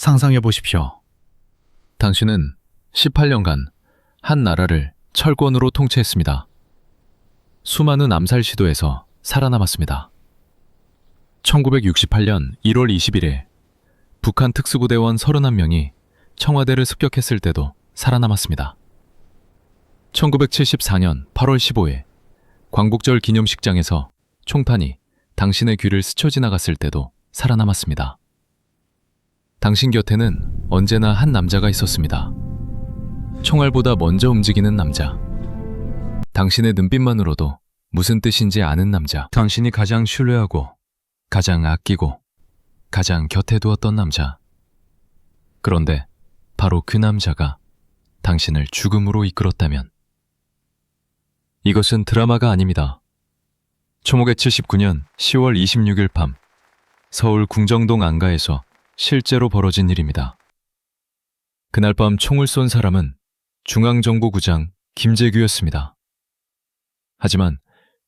상상해 보십시오. 당신은 18년간 한 나라를 철권으로 통치했습니다. 수많은 암살 시도에서 살아남았습니다. 1968년 1월 20일에 북한 특수부대원 31명이 청와대를 습격했을 때도 살아남았습니다. 1974년 8월 15일 광복절 기념식장에서 총탄이 당신의 귀를 스쳐 지나갔을 때도 살아남았습니다. 당신 곁에는 언제나 한 남자가 있었습니다. 총알보다 먼저 움직이는 남자. 당신의 눈빛만으로도 무슨 뜻인지 아는 남자. 당신이 가장 신뢰하고 가장 아끼고 가장 곁에 두었던 남자. 그런데 바로 그 남자가 당신을 죽음으로 이끌었다면. 이것은 드라마가 아닙니다. 1979년 10월 26일 밤 서울 궁정동 안가에서 실제로 벌어진 일입니다. 그날 밤 총을 쏜 사람은 중앙정보부장 김재규였습니다. 하지만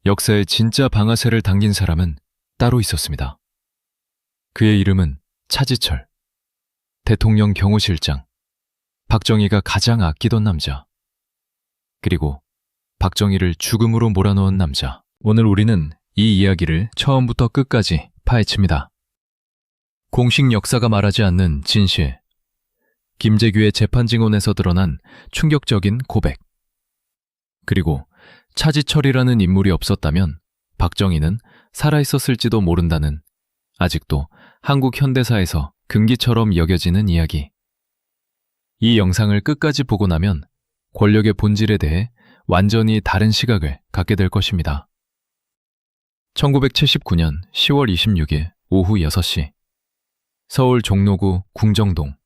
역사에 진짜 방아쇠를 당긴 사람은 따로 있었습니다. 그의 이름은 차지철, 대통령 경호실장, 박정희가 가장 아끼던 남자, 그리고 박정희를 죽음으로 몰아넣은 남자. 오늘 우리는 이 이야기를 처음부터 끝까지 파헤칩니다. 공식 역사가 말하지 않는 진실, 김재규의 재판 증언에서 드러난 충격적인 고백, 그리고 차지철이라는 인물이 없었다면 박정희는 살아있었을지도 모른다는 아직도 한국 현대사에서 금기처럼 여겨지는 이야기. 이 영상을 끝까지 보고 나면 권력의 본질에 대해 완전히 다른 시각을 갖게 될 것입니다. 1979년 10월 26일 오후 6시 서울 종로구 궁정동.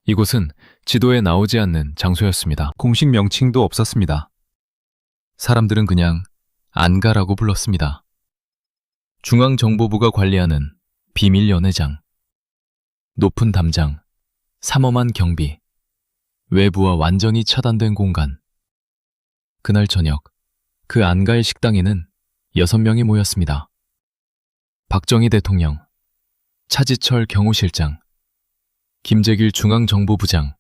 이곳은 지도에 나오지 않는 장소였습니다. 공식 명칭도 없었습니다. 사람들은 그냥 안가라고 불렀습니다. 중앙정보부가 관리하는 비밀 연회장, 높은 담장, 삼엄한 경비, 외부와 완전히 차단된 공간. 그날 저녁 그 안가의 식당에는 6명이 모였습니다. 박정희 대통령, 차지철 경호실장, 김재길 중앙정보부장,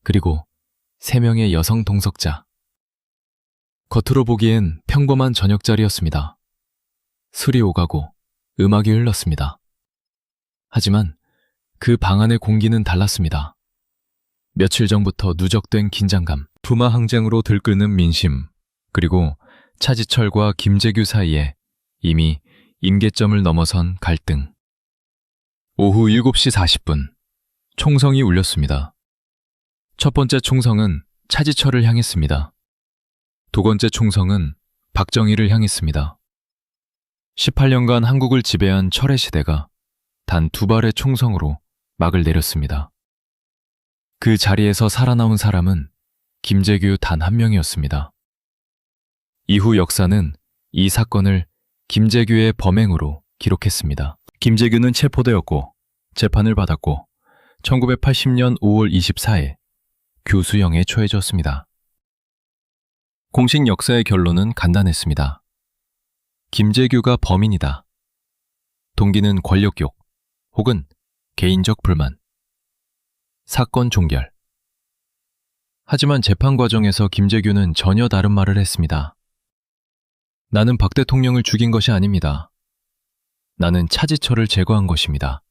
그리고 3명의 여성 동석자. 겉으로 보기엔 평범한 저녁 자리였습니다. 술이 오가고 음악이 흘렀습니다. 하지만 그 방 안의 공기는 달랐습니다. 며칠 전부터 누적된 긴장감, 부마항쟁으로 들끓는 민심, 그리고 차지철과 김재규 사이에 이미 임계점을 넘어선 갈등. 오후 7시 40분, 총성이 울렸습니다. 첫 번째 총성은 차지철을 향했습니다. 두 번째 총성은 박정희를 향했습니다. 18년간 한국을 지배한 철의 시대가 단 2발의 총성으로 막을 내렸습니다. 그 자리에서 살아나온 사람은 김재규 단 한 명이었습니다. 이후 역사는 이 사건을 김재규의 범행으로 기록했습니다. 김재규는 체포되었고 재판을 받았고 1980년 5월 24일 교수형에 처해졌습니다. 공식 역사의 결론은 간단했습니다. 김재규가 범인이다. 동기는 권력욕 혹은 개인적 불만. 사건 종결. 하지만 재판 과정에서 김재규는 전혀 다른 말을 했습니다. 나는 박 대통령을 죽인 것이 아닙니다. 나는 차지철을 제거한 것입니다.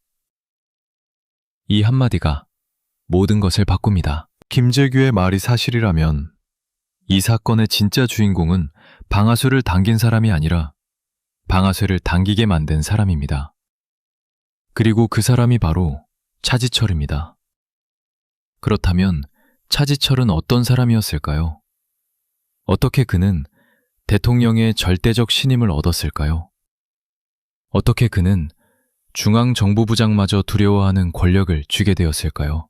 이 한마디가 모든 것을 바꿉니다. 김재규의 말이 사실이라면 이 사건의 진짜 주인공은 방아쇠를 당긴 사람이 아니라 방아쇠를 당기게 만든 사람입니다. 그리고 그 사람이 바로 차지철입니다. 그렇다면 차지철은 어떤 사람이었을까요? 어떻게 그는 대통령의 절대적 신임을 얻었을까요? 어떻게 그는 중앙정보부장마저 두려워하는 권력을 쥐게 되었을까요?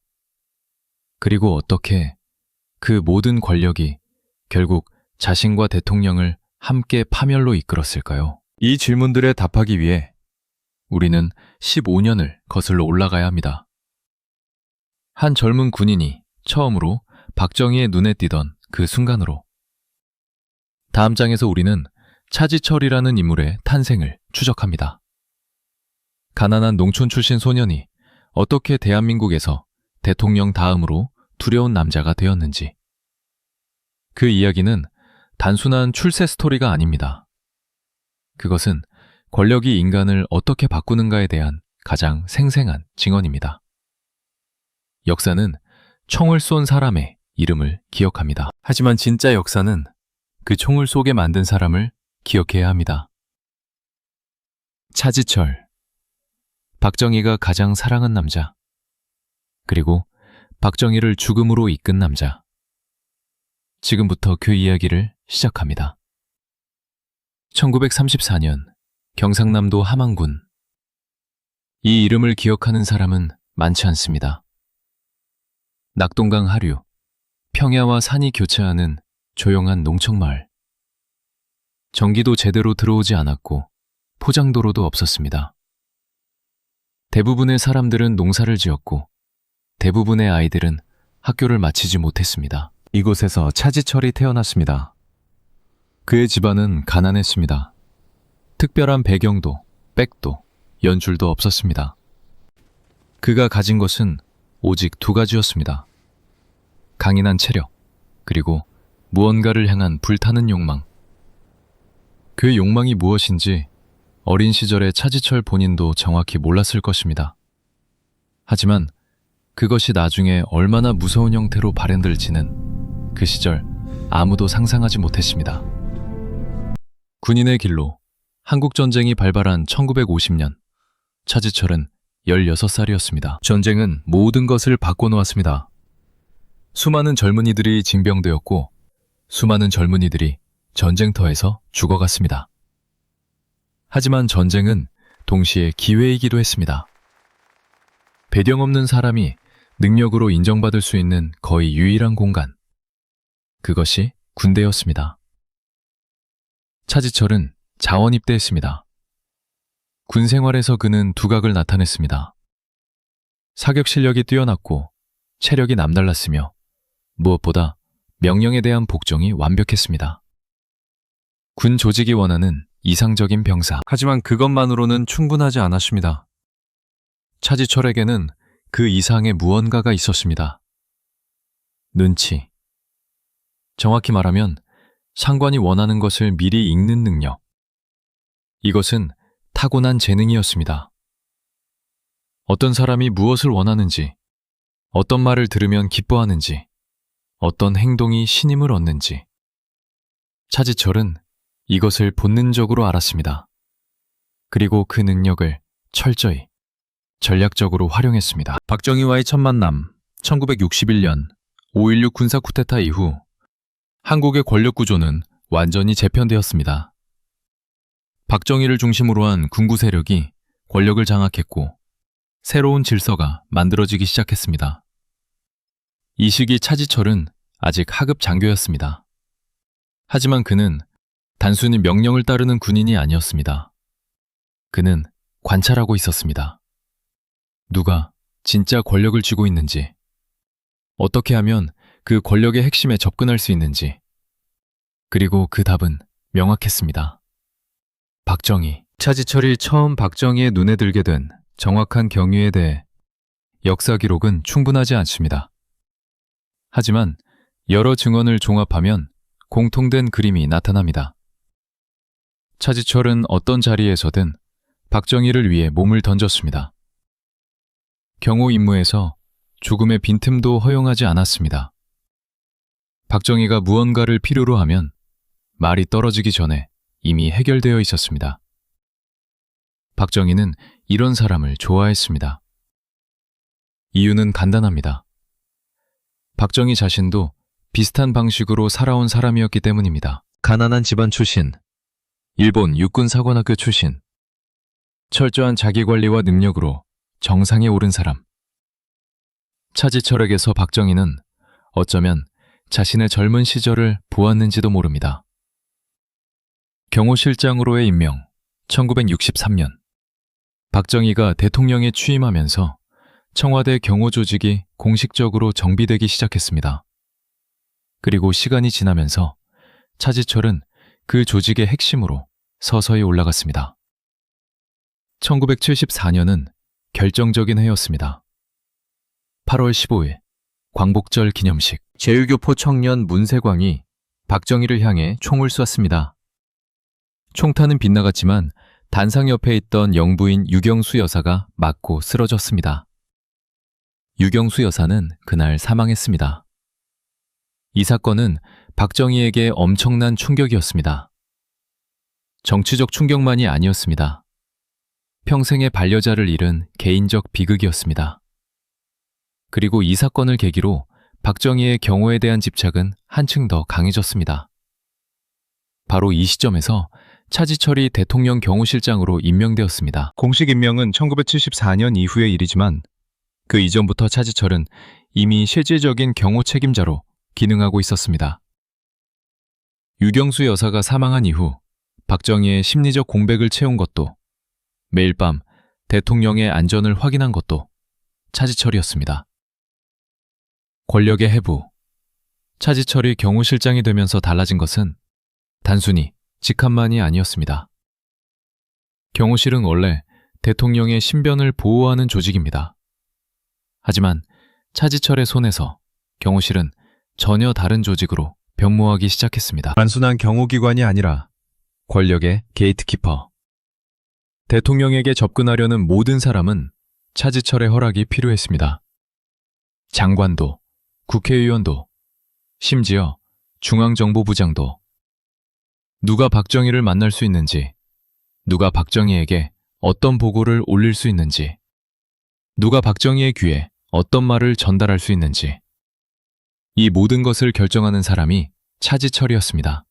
그리고 어떻게 그 모든 권력이 결국 자신과 대통령을 함께 파멸로 이끌었을까요? 이 질문들에 답하기 위해 우리는 15년을 거슬러 올라가야 합니다. 한 젊은 군인이 처음으로 박정희의 눈에 띄던 그 순간으로. 다음 장에서 우리는 차지철이라는 인물의 탄생을 추적합니다. 가난한 농촌 출신 소년이 어떻게 대한민국에서 대통령 다음으로 두려운 남자가 되었는지. 그 이야기는 단순한 출세 스토리가 아닙니다. 그것은 권력이 인간을 어떻게 바꾸는가에 대한 가장 생생한 증언입니다. 역사는 총을 쏜 사람의 이름을 기억합니다. 하지만 진짜 역사는 그 총을 쏘게 만든 사람을 기억해야 합니다. 차지철. 박정희가 가장 사랑한 남자. 그리고 박정희를 죽음으로 이끈 남자. 지금부터 그 이야기를 시작합니다. 1934년 경상남도 함안군. 이 이름을 기억하는 사람은 많지 않습니다. 낙동강 하류, 평야와 산이 교차하는 조용한 농촌마을. 전기도 제대로 들어오지 않았고 포장도로도 없었습니다. 대부분의 사람들은 농사를 지었고 대부분의 아이들은 학교를 마치지 못했습니다. 이곳에서 차지철이 태어났습니다. 그의 집안은 가난했습니다. 특별한 배경도, 백도, 연줄도 없었습니다. 그가 가진 것은 오직 두 가지였습니다. 강인한 체력, 그리고 무언가를 향한 불타는 욕망. 그 욕망이 무엇인지 어린 시절의 차지철 본인도 정확히 몰랐을 것입니다. 하지만 그것이 나중에 얼마나 무서운 형태로 발현될지는 그 시절 아무도 상상하지 못했습니다. 군인의 길로 한국전쟁이 발발한 1950년, 차지철은 16살이었습니다. 전쟁은 모든 것을 바꿔놓았습니다. 수많은 젊은이들이 징병되었고 수많은 젊은이들이 전쟁터에서 죽어갔습니다. 하지만 전쟁은 동시에 기회이기도 했습니다. 배경 없는 사람이 능력으로 인정받을 수 있는 거의 유일한 공간. 그것이 군대였습니다. 차지철은 자원 입대했습니다. 군 생활에서 그는 두각을 나타냈습니다. 사격 실력이 뛰어났고 체력이 남달랐으며 무엇보다 명령에 대한 복종이 완벽했습니다. 군 조직이 원하는 이상적인 병사. 하지만 그것만으로는 충분하지 않았습니다. 차지철에게는 그 이상의 무언가가 있었습니다. 눈치. 정확히 말하면 상관이 원하는 것을 미리 읽는 능력. 이것은 타고난 재능이었습니다. 어떤 사람이 무엇을 원하는지, 어떤 말을 들으면 기뻐하는지, 어떤 행동이 신임을 얻는지. 차지철은 이것을 본능적으로 알았습니다. 그리고 그 능력을 철저히, 전략적으로 활용했습니다. 박정희와의 첫 만남, 1961년 5.16 군사 쿠데타 이후 한국의 권력 구조는 완전히 재편되었습니다. 박정희를 중심으로 한 군구 세력이 권력을 장악했고 새로운 질서가 만들어지기 시작했습니다. 이 시기 차지철은 아직 하급 장교였습니다. 하지만 그는 단순히 명령을 따르는 군인이 아니었습니다. 그는 관찰하고 있었습니다. 누가 진짜 권력을 쥐고 있는지, 어떻게 하면 그 권력의 핵심에 접근할 수 있는지, 그리고 그 답은 명확했습니다. 박정희. 차지철이 처음 박정희의 눈에 들게 된 정확한 경위에 대해 역사 기록은 충분하지 않습니다. 하지만 여러 증언을 종합하면 공통된 그림이 나타납니다. 차지철은 어떤 자리에서든 박정희를 위해 몸을 던졌습니다. 경호 임무에서 죽음의 빈틈도 허용하지 않았습니다. 박정희가 무언가를 필요로 하면 말이 떨어지기 전에 이미 해결되어 있었습니다. 박정희는 이런 사람을 좋아했습니다. 이유는 간단합니다. 박정희 자신도 비슷한 방식으로 살아온 사람이었기 때문입니다. 가난한 집안 출신, 일본 육군사관학교 출신, 철저한 자기관리와 능력으로 정상에 오른 사람. 차지철에게서 박정희는 어쩌면 자신의 젊은 시절을 보았는지도 모릅니다. 경호실장으로의 임명, 1963년. 박정희가 대통령에 취임하면서 청와대 경호조직이 공식적으로 정비되기 시작했습니다. 그리고 시간이 지나면서 차지철은 그 조직의 핵심으로 서서히 올라갔습니다. 1974년은 결정적인 해였습니다. 8월 15일 광복절 기념식. 제유교포 청년 문세광이 박정희를 향해 총을 쐈습니다. 총탄은 빗나갔지만 단상 옆에 있던 영부인 유경수 여사가 맞고 쓰러졌습니다. 유경수 여사는 그날 사망했습니다. 이 사건은 박정희에게 엄청난 충격이었습니다. 정치적 충격만이 아니었습니다. 평생의 반려자를 잃은 개인적 비극이었습니다. 그리고 이 사건을 계기로 박정희의 경호에 대한 집착은 한층 더 강해졌습니다. 바로 이 시점에서 차지철이 대통령 경호실장으로 임명되었습니다. 공식 임명은 1974년 이후의 일이지만 그 이전부터 차지철은 이미 실질적인 경호 책임자로 기능하고 있었습니다. 유경수 여사가 사망한 이후 박정희의 심리적 공백을 채운 것도, 매일 밤 대통령의 안전을 확인한 것도 차지철이었습니다. 권력의 해부. 차지철이 경호실장이 되면서 달라진 것은 단순히 직함만이 아니었습니다. 경호실은 원래 대통령의 신변을 보호하는 조직입니다. 하지만 차지철의 손에서 경호실은 전혀 다른 조직으로 변모하기 시작했습니다. 단순한 경호기관이 아니라 권력의 게이트키퍼. 대통령에게 접근하려는 모든 사람은 차지철의 허락이 필요했습니다. 장관도, 국회의원도, 심지어 중앙정보부장도. 누가 박정희를 만날 수 있는지, 누가 박정희에게 어떤 보고를 올릴 수 있는지, 누가 박정희의 귀에 어떤 말을 전달할 수 있는지, 이 모든 것을 결정하는 사람이 차지철이었습니다.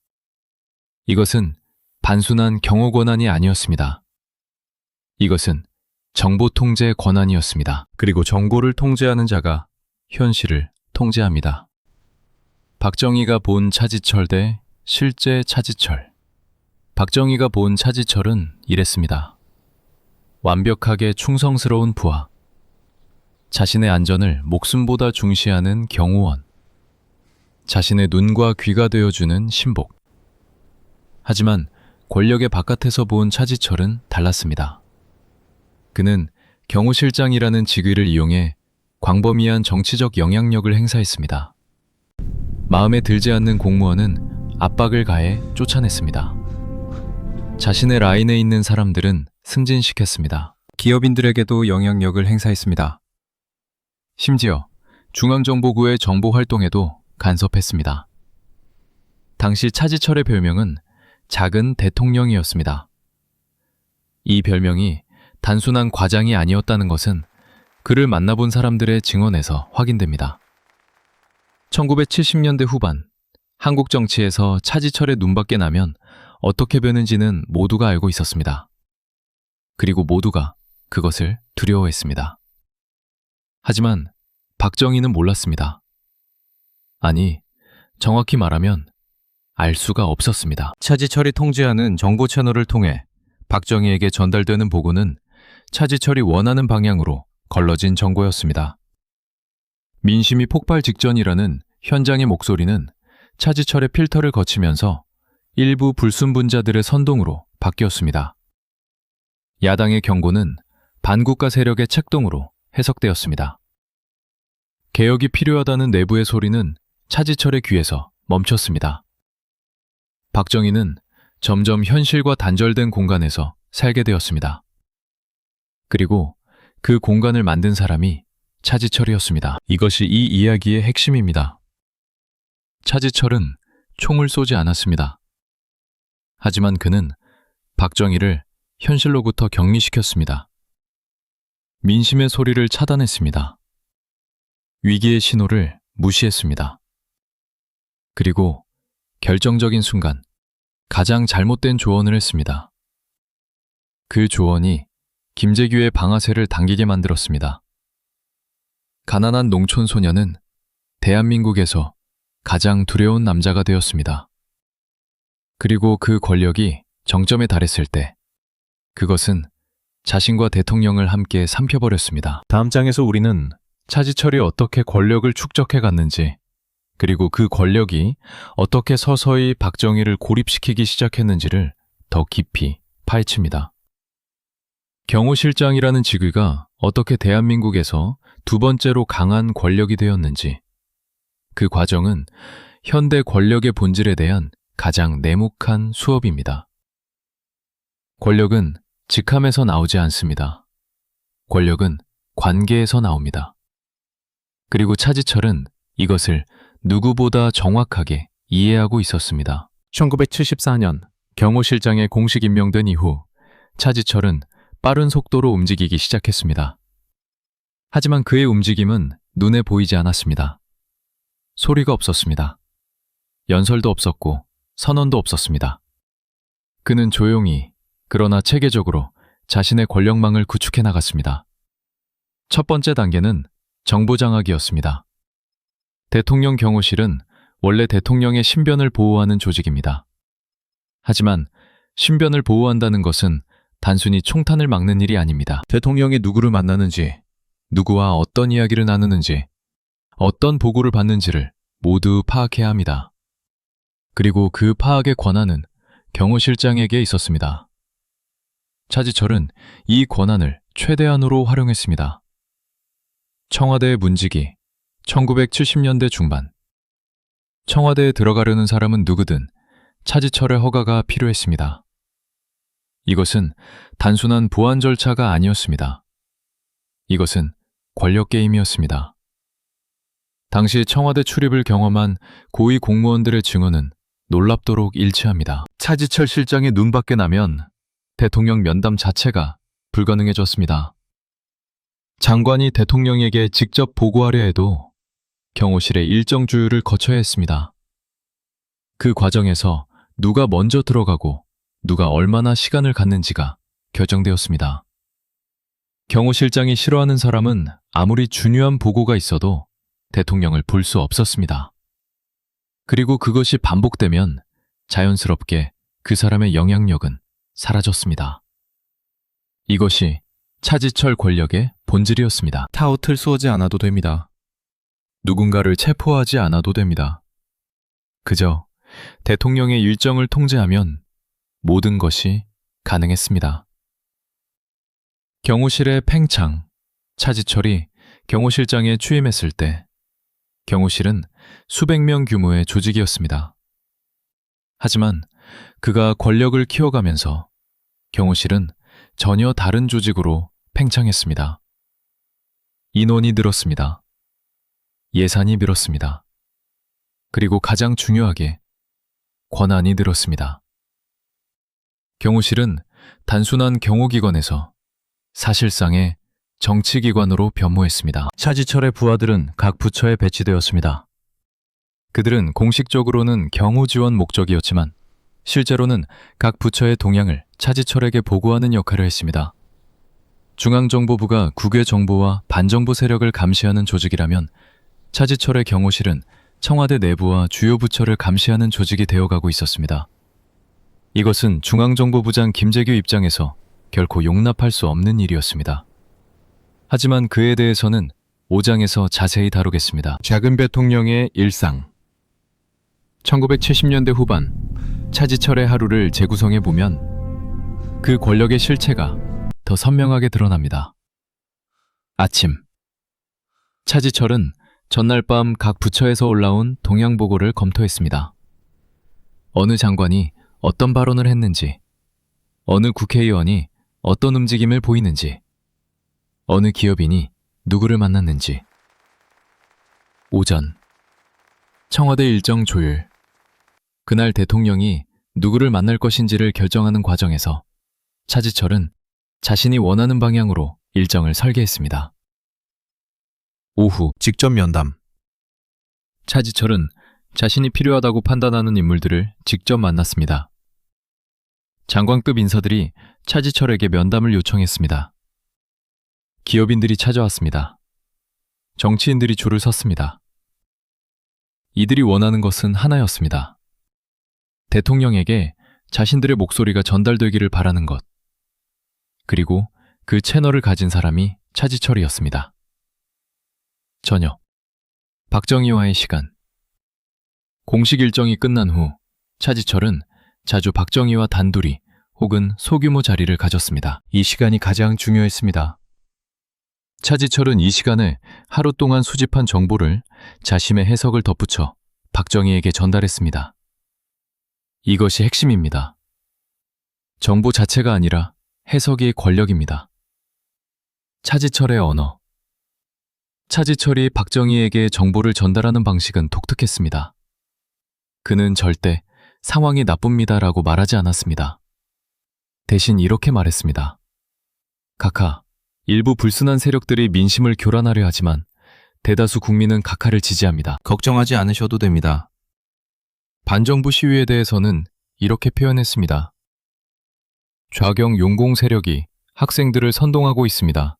이것은 단순한 경호 권한이 아니었습니다. 이것은 정보 통제 권한이었습니다. 그리고 정보를 통제하는 자가 현실을 통제합니다. 박정희가 본 차지철 대 실제 차지철. 박정희가 본 차지철은 이랬습니다. 완벽하게 충성스러운 부하. 자신의 안전을 목숨보다 중시하는 경호원. 자신의 눈과 귀가 되어주는 신복. 하지만 권력의 바깥에서 본 차지철은 달랐습니다. 그는 경호실장이라는 직위를 이용해 광범위한 정치적 영향력을 행사했습니다. 마음에 들지 않는 공무원은 압박을 가해 쫓아냈습니다. 자신의 라인에 있는 사람들은 승진시켰습니다. 기업인들에게도 영향력을 행사했습니다. 심지어 중앙정보부의 정보 활동에도 간섭했습니다. 당시 차지철의 별명은 작은 대통령이었습니다. 이 별명이 단순한 과장이 아니었다는 것은 그를 만나본 사람들의 증언에서 확인됩니다. 1970년대 후반, 한국 정치에서 차지철의 눈밖에 나면 어떻게 변는지는 모두가 알고 있었습니다. 그리고 모두가 그것을 두려워했습니다. 하지만 박정희는 몰랐습니다. 아니, 정확히 말하면 알 수가 없었습니다. 차지철이 통제하는 정보 채널을 통해 박정희에게 전달되는 보고는 차지철이 원하는 방향으로 걸러진 정보였습니다. 민심이 폭발 직전이라는 현장의 목소리는 차지철의 필터를 거치면서 일부 불순분자들의 선동으로 바뀌었습니다. 야당의 경고는 반국가 세력의 책동으로 해석되었습니다. 개혁이 필요하다는 내부의 소리는 차지철의 귀에서 멈췄습니다. 박정희는 점점 현실과 단절된 공간에서 살게 되었습니다. 그리고 그 공간을 만든 사람이 차지철이었습니다. 이것이 이 이야기의 핵심입니다. 차지철은 총을 쏘지 않았습니다. 하지만 그는 박정희를 현실로부터 격리시켰습니다. 민심의 소리를 차단했습니다. 위기의 신호를 무시했습니다. 그리고 결정적인 순간 가장 잘못된 조언을 했습니다. 그 조언이 김재규의 방아쇠를 당기게 만들었습니다. 가난한 농촌 소녀는 대한민국에서 가장 두려운 남자가 되었습니다. 그리고 그 권력이 정점에 달했을 때 그것은 자신과 대통령을 함께 삼켜버렸습니다. 다음 장에서 우리는 차지철이 어떻게 권력을 축적해 갔는지, 그리고 그 권력이 어떻게 서서히 박정희를 고립시키기 시작했는지를 더 깊이 파헤칩니다. 경호실장이라는 직위가 어떻게 대한민국에서 두 번째로 강한 권력이 되었는지, 그 과정은 현대 권력의 본질에 대한 가장 내목한 수업입니다. 권력은 직함에서 나오지 않습니다. 권력은 관계에서 나옵니다. 그리고 차지철은 이것을 누구보다 정확하게 이해하고 있었습니다. 1974년 경호실장에 공식 임명된 이후 차지철은 빠른 속도로 움직이기 시작했습니다. 하지만 그의 움직임은 눈에 보이지 않았습니다. 소리가 없었습니다. 연설도 없었고 선언도 없었습니다. 그는 조용히 그러나 체계적으로 자신의 권력망을 구축해 나갔습니다. 첫 번째 단계는 정보 장악이었습니다. 대통령 경호실은 원래 대통령의 신변을 보호하는 조직입니다. 하지만 신변을 보호한다는 것은 단순히 총탄을 막는 일이 아닙니다. 대통령이 누구를 만나는지, 누구와 어떤 이야기를 나누는지, 어떤 보고를 받는지를 모두 파악해야 합니다. 그리고 그 파악의 권한은 경호실장에게 있었습니다. 차지철은 이 권한을 최대한으로 활용했습니다. 청와대의 문직이 1970년대 중반. 청와대에 들어가려는 사람은 누구든 차지철의 허가가 필요했습니다. 이것은 단순한 보안 절차가 아니었습니다. 이것은 권력 게임이었습니다. 당시 청와대 출입을 경험한 고위 공무원들의 증언은 놀랍도록 일치합니다. 차지철 실장의 눈밖에 나면 대통령 면담 자체가 불가능해졌습니다. 장관이 대통령에게 직접 보고하려 해도 경호실의 일정 주율을 거쳐야 했습니다. 그 과정에서 누가 먼저 들어가고 누가 얼마나 시간을 갖는지가 결정되었습니다. 경호실장이 싫어하는 사람은 아무리 중요한 보고가 있어도 대통령을 볼 수 없었습니다. 그리고 그것이 반복되면 자연스럽게 그 사람의 영향력은 사라졌습니다. 이것이 차지철 권력의 본질이었습니다. 타우틀 쏘지 않아도 됩니다. 누군가를 체포하지 않아도 됩니다. 그저 대통령의 일정을 통제하면 모든 것이 가능했습니다. 경호실의 팽창, 차지철이 경호실장에 취임했을 때 경호실은 수백 명 규모의 조직이었습니다. 하지만 그가 권력을 키워가면서 경호실은 전혀 다른 조직으로 팽창했습니다. 인원이 늘었습니다. 예산이 늘었습니다. 그리고 가장 중요하게 권한이 늘었습니다. 경호실은 단순한 경호기관에서 사실상의 정치기관으로 변모했습니다. 차지철의 부하들은 각 부처에 배치되었습니다. 그들은 공식적으로는 경호 지원 목적이었지만 실제로는 각 부처의 동향을 차지철에게 보고하는 역할을 했습니다. 중앙정보부가 국외 정보와 반정부 세력을 감시하는 조직이라면 차지철의 경호실은 청와대 내부와 주요 부처를 감시하는 조직이 되어가고 있었습니다. 이것은 중앙정보부장 김재규 입장에서 결코 용납할 수 없는 일이었습니다. 하지만 그에 대해서는 5장에서 자세히 다루겠습니다. 작은 대통령의 일상. 1970년대 후반 차지철의 하루를 재구성해 보면 그 권력의 실체가 더 선명하게 드러납니다. 아침. 차지철은 전날 밤 각 부처에서 올라온 동향 보고를 검토했습니다. 어느 장관이 어떤 발언을 했는지, 어느 국회의원이 어떤 움직임을 보이는지, 어느 기업인이 누구를 만났는지. 오전. 청와대 일정 조율. 그날 대통령이 누구를 만날 것인지를 결정하는 과정에서 차지철은 자신이 원하는 방향으로 일정을 설계했습니다. 오후. 직접 면담. 차지철은 자신이 필요하다고 판단하는 인물들을 직접 만났습니다. 장관급 인사들이 차지철에게 면담을 요청했습니다. 기업인들이 찾아왔습니다. 정치인들이 줄을 섰습니다. 이들이 원하는 것은 하나였습니다. 대통령에게 자신들의 목소리가 전달되기를 바라는 것. 그리고 그 채널을 가진 사람이 차지철이었습니다. 저녁. 박정희와의 시간. 공식 일정이 끝난 후 차지철은 자주 박정희와 단둘이 혹은 소규모 자리를 가졌습니다. 이 시간이 가장 중요했습니다. 차지철은 이 시간에 하루 동안 수집한 정보를 자신의 해석을 덧붙여 박정희에게 전달했습니다. 이것이 핵심입니다. 정보 자체가 아니라 해석이 권력입니다. 차지철의 언어. 차지철이 박정희에게 정보를 전달하는 방식은 독특했습니다. 그는 절대 상황이 나쁩니다라고 말하지 않았습니다. 대신 이렇게 말했습니다. 각하, 일부 불순한 세력들이 민심을 교란하려 하지만 대다수 국민은 각하를 지지합니다. 걱정하지 않으셔도 됩니다. 반정부 시위에 대해서는 이렇게 표현했습니다. 좌경 용공 세력이 학생들을 선동하고 있습니다.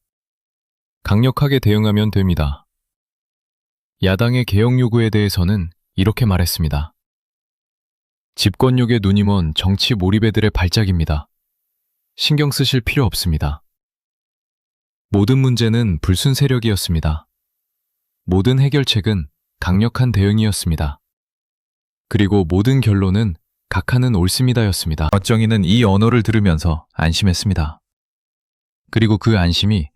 강력하게 대응하면 됩니다. 야당의 개혁 요구에 대해서는 이렇게 말했습니다. 집권욕에 눈이 먼 정치 몰입애들의 발작입니다. 신경 쓰실 필요 없습니다. 모든 문제는 불순 세력이었습니다. 모든 해결책은 강력한 대응이었습니다. 그리고 모든 결론은 각하는 옳습니다였습니다. 박정희는 이 언어를 들으면서 안심했습니다. 그리고 그 안심이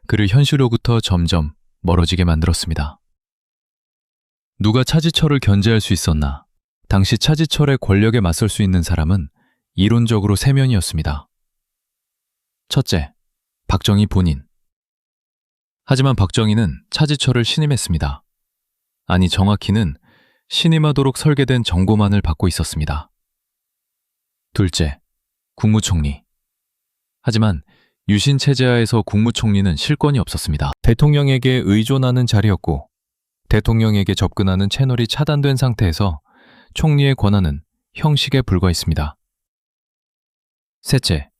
그를 현실로부터 점점 멀어지게 만들었습니다. 누가 차지철을 견제할 수 있었나? 당시 차지철의 권력에 맞설 수 있는 사람은 이론적으로 3명이었습니다. 첫째, 박정희 본인. 하지만 박정희는 차지철을 신임했습니다. 아니, 정확히는 신임하도록 설계된 정보만을 받고 있었습니다. 둘째, 국무총리. 하지만 유신 체제하에서 국무총리는 실권이 없었습니다. 대통령에게 의존하는 자리였고 대통령에게 접근하는 채널이 차단된 상태에서 총리의 권한은 형식에 불과했습니다. 셋째,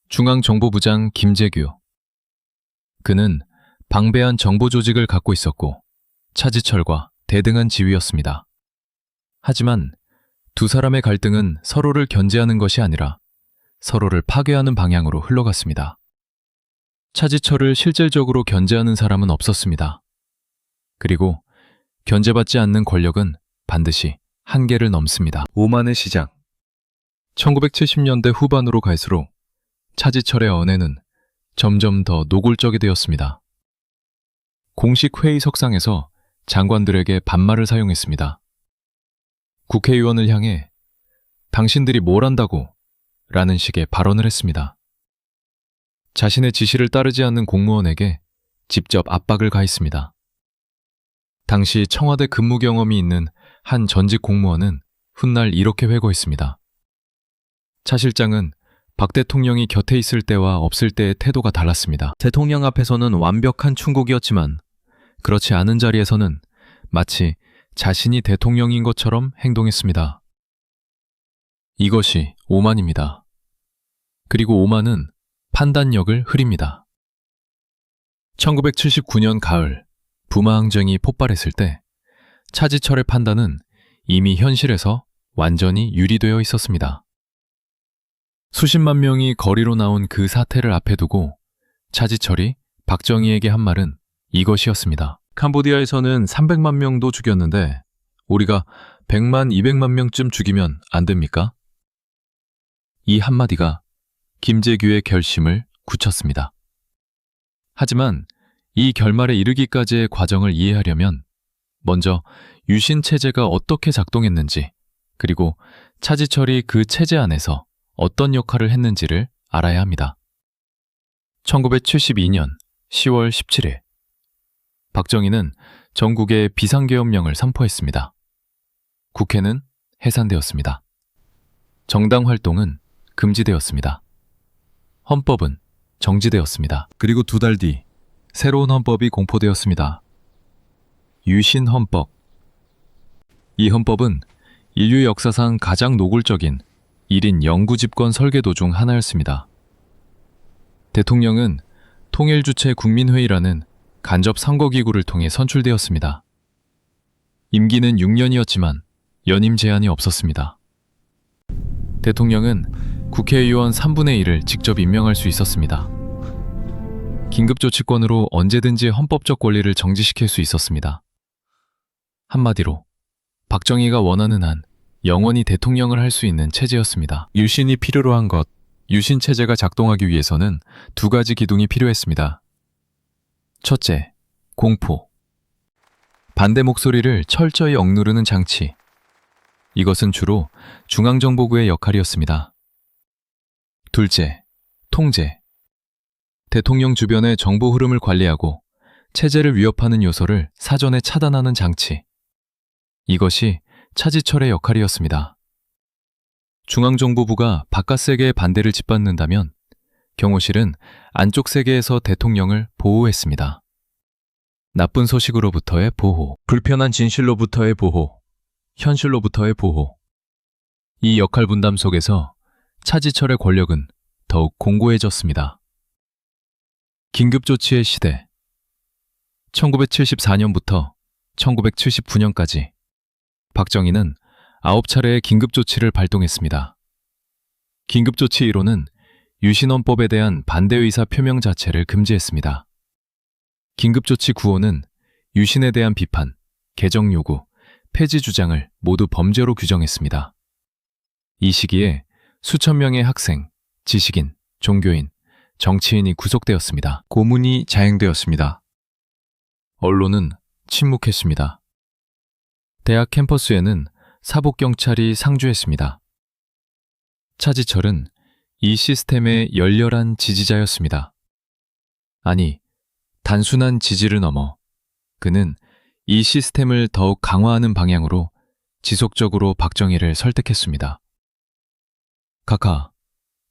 중앙정보부장 김재규. 그는 방배한 정보 조직을 갖고 있었고 차지철과 대등한 지위였습니다. 하지만 두 사람의 갈등은 서로를 견제하는 것이 아니라 서로를 파괴하는 방향으로 흘러갔습니다. 차지철을 실질적으로 견제하는 사람은 없었습니다. 그리고 견제받지 않는 권력은 반드시 한계를 넘습니다. 오만의 시작. 1970년대 후반으로 갈수록 차지철의 언해는 점점 더 노골적이 되었습니다. 공식 회의석상에서 장관들에게 반말을 사용했습니다. 국회의원을 향해 당신들이 뭘 한다고 라는 식의 발언을 했습니다. 자신의 지시를 따르지 않는 공무원에게 직접 압박을 가했습니다. 당시 청와대 근무 경험이 있는 한 전직 공무원은 훗날 이렇게 회고했습니다. 차 실장은 박 대통령이 곁에 있을 때와 없을 때의 태도가 달랐습니다. 대통령 앞에서는 완벽한 충국이었지만 그렇지 않은 자리에서는 마치 자신이 대통령인 것처럼 행동했습니다. 이것이 오만입니다. 그리고 오만은 판단력을 흐립니다. 1979년 가을 부마항쟁이 폭발했을 때 차지철의 판단은 이미 현실에서 완전히 유리되어 있었습니다. 수십만 명이 거리로 나온 그 사태를 앞에 두고 차지철이 박정희에게 한 말은 이것이었습니다. 캄보디아에서는 300만 명도 죽였는데 우리가 100만, 200만 명쯤 죽이면 안 됩니까? 이 한마디가 김재규의 결심을 굳혔습니다. 하지만 이 결말에 이르기까지의 과정을 이해하려면 먼저 유신 체제가 어떻게 작동했는지 그리고 차지철이 그 체제 안에서 어떤 역할을 했는지를 알아야 합니다. 1972년 10월 17일 박정희는 전국에 비상계엄령을 선포했습니다. 국회는 해산되었습니다. 정당 활동은 금지되었습니다. 헌법은 정지되었습니다. 그리고 2달 뒤 새로운 헌법이 공포되었습니다. 유신 헌법. 이 헌법은 인류 역사상 가장 노골적인 1인 영구 집권 설계도 중 하나였습니다. 대통령은 통일주체 국민회의라는 간접 선거기구를 통해 선출되었습니다. 임기는 6년이었지만 연임 제한이 없었습니다. 대통령은 국회의원 3분의 1을 직접 임명할 수 있었습니다. 긴급조치권으로 언제든지 헌법적 권리를 정지시킬 수 있었습니다. 한마디로 박정희가 원하는 한 영원히 대통령을 할 수 있는 체제였습니다. 유신이 필요로 한 것, 유신 체제가 작동하기 위해서는 2가지 기둥이 필요했습니다. 첫째, 공포. 반대 목소리를 철저히 억누르는 장치. 이것은 주로 중앙정보부의 역할이었습니다. 둘째, 통제. 대통령 주변의 정보 흐름을 관리하고 체제를 위협하는 요소를 사전에 차단하는 장치. 이것이 차지철의 역할이었습니다. 중앙정보부가 바깥 세계의 반대를 짓밟는다면 경호실은 안쪽 세계에서 대통령을 보호했습니다. 나쁜 소식으로부터의 보호, 불편한 진실로부터의 보호, 현실로부터의 보호. 이 역할 분담 속에서 차지철의 권력은 더욱 공고해졌습니다. 긴급조치의 시대. 1974년부터 1979년까지 박정희는 9차례의 긴급조치를 발동했습니다. 긴급조치 1호는 유신헌법에 대한 반대 의사 표명 자체를 금지했습니다. 긴급조치 9호는 유신에 대한 비판, 개정 요구, 폐지 주장을 모두 범죄로 규정했습니다. 이 시기에 수천 명의 학생, 지식인, 종교인, 정치인이 구속되었습니다. 고문이 자행되었습니다. 언론은 침묵했습니다. 대학 캠퍼스에는 사복경찰이 상주했습니다. 차지철은 이 시스템의 열렬한 지지자였습니다. 아니, 단순한 지지를 넘어 그는 이 시스템을 더욱 강화하는 방향으로 지속적으로 박정희를 설득했습니다. 카카,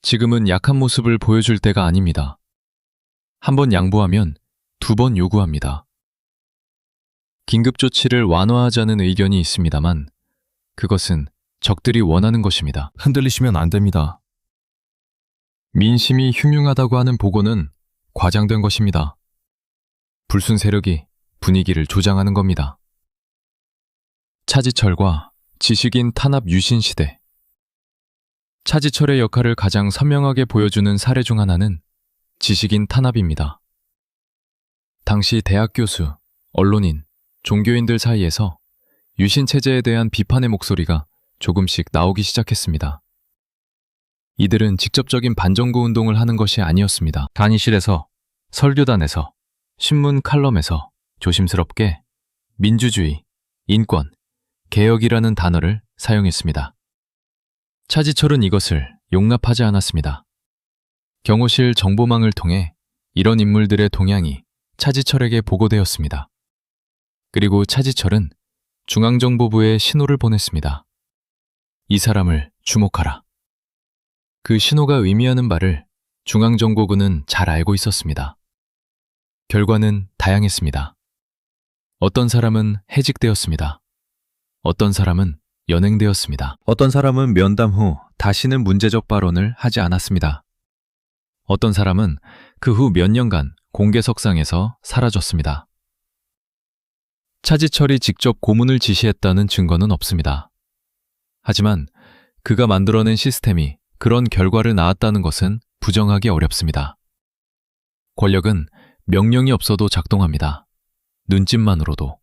지금은 약한 모습을 보여줄 때가 아닙니다. 한 번 양보하면 두 번 요구합니다. 긴급조치를 완화하자는 의견이 있습니다만 그것은 적들이 원하는 것입니다. 흔들리시면 안 됩니다. 민심이 흉흉하다고 하는 보고는 과장된 것입니다. 불순 세력이 분위기를 조장하는 겁니다. 차지철과 지식인 탄압 유신 시대. 차지철의 역할을 가장 선명하게 보여주는 사례 중 하나는 지식인 탄압입니다. 당시 대학 교수, 언론인, 종교인들 사이에서 유신 체제에 대한 비판의 목소리가 조금씩 나오기 시작했습니다. 이들은 직접적인 반정부 운동을 하는 것이 아니었습니다. 단위실에서, 설교단에서, 신문 칼럼에서 조심스럽게 민주주의, 인권, 개혁이라는 단어를 사용했습니다. 차지철은 이것을 용납하지 않았습니다. 경호실 정보망을 통해 이런 인물들의 동향이 차지철에게 보고되었습니다. 그리고 차지철은 중앙정보부에 신호를 보냈습니다. 이 사람을 주목하라. 그 신호가 의미하는 바를 중앙정보부는 잘 알고 있었습니다. 결과는 다양했습니다. 어떤 사람은 해직되었습니다. 어떤 사람은 연행되었습니다. 어떤 사람은 면담 후 다시는 문제적 발언을 하지 않았습니다. 어떤 사람은 그 후 몇 년간 공개석상에서 사라졌습니다. 차지철이 직접 고문을 지시했다는 증거는 없습니다. 하지만 그가 만들어낸 시스템이 그런 결과를 낳았다는 것은 부정하기 어렵습니다. 권력은 명령이 없어도 작동합니다. 눈짓만으로도.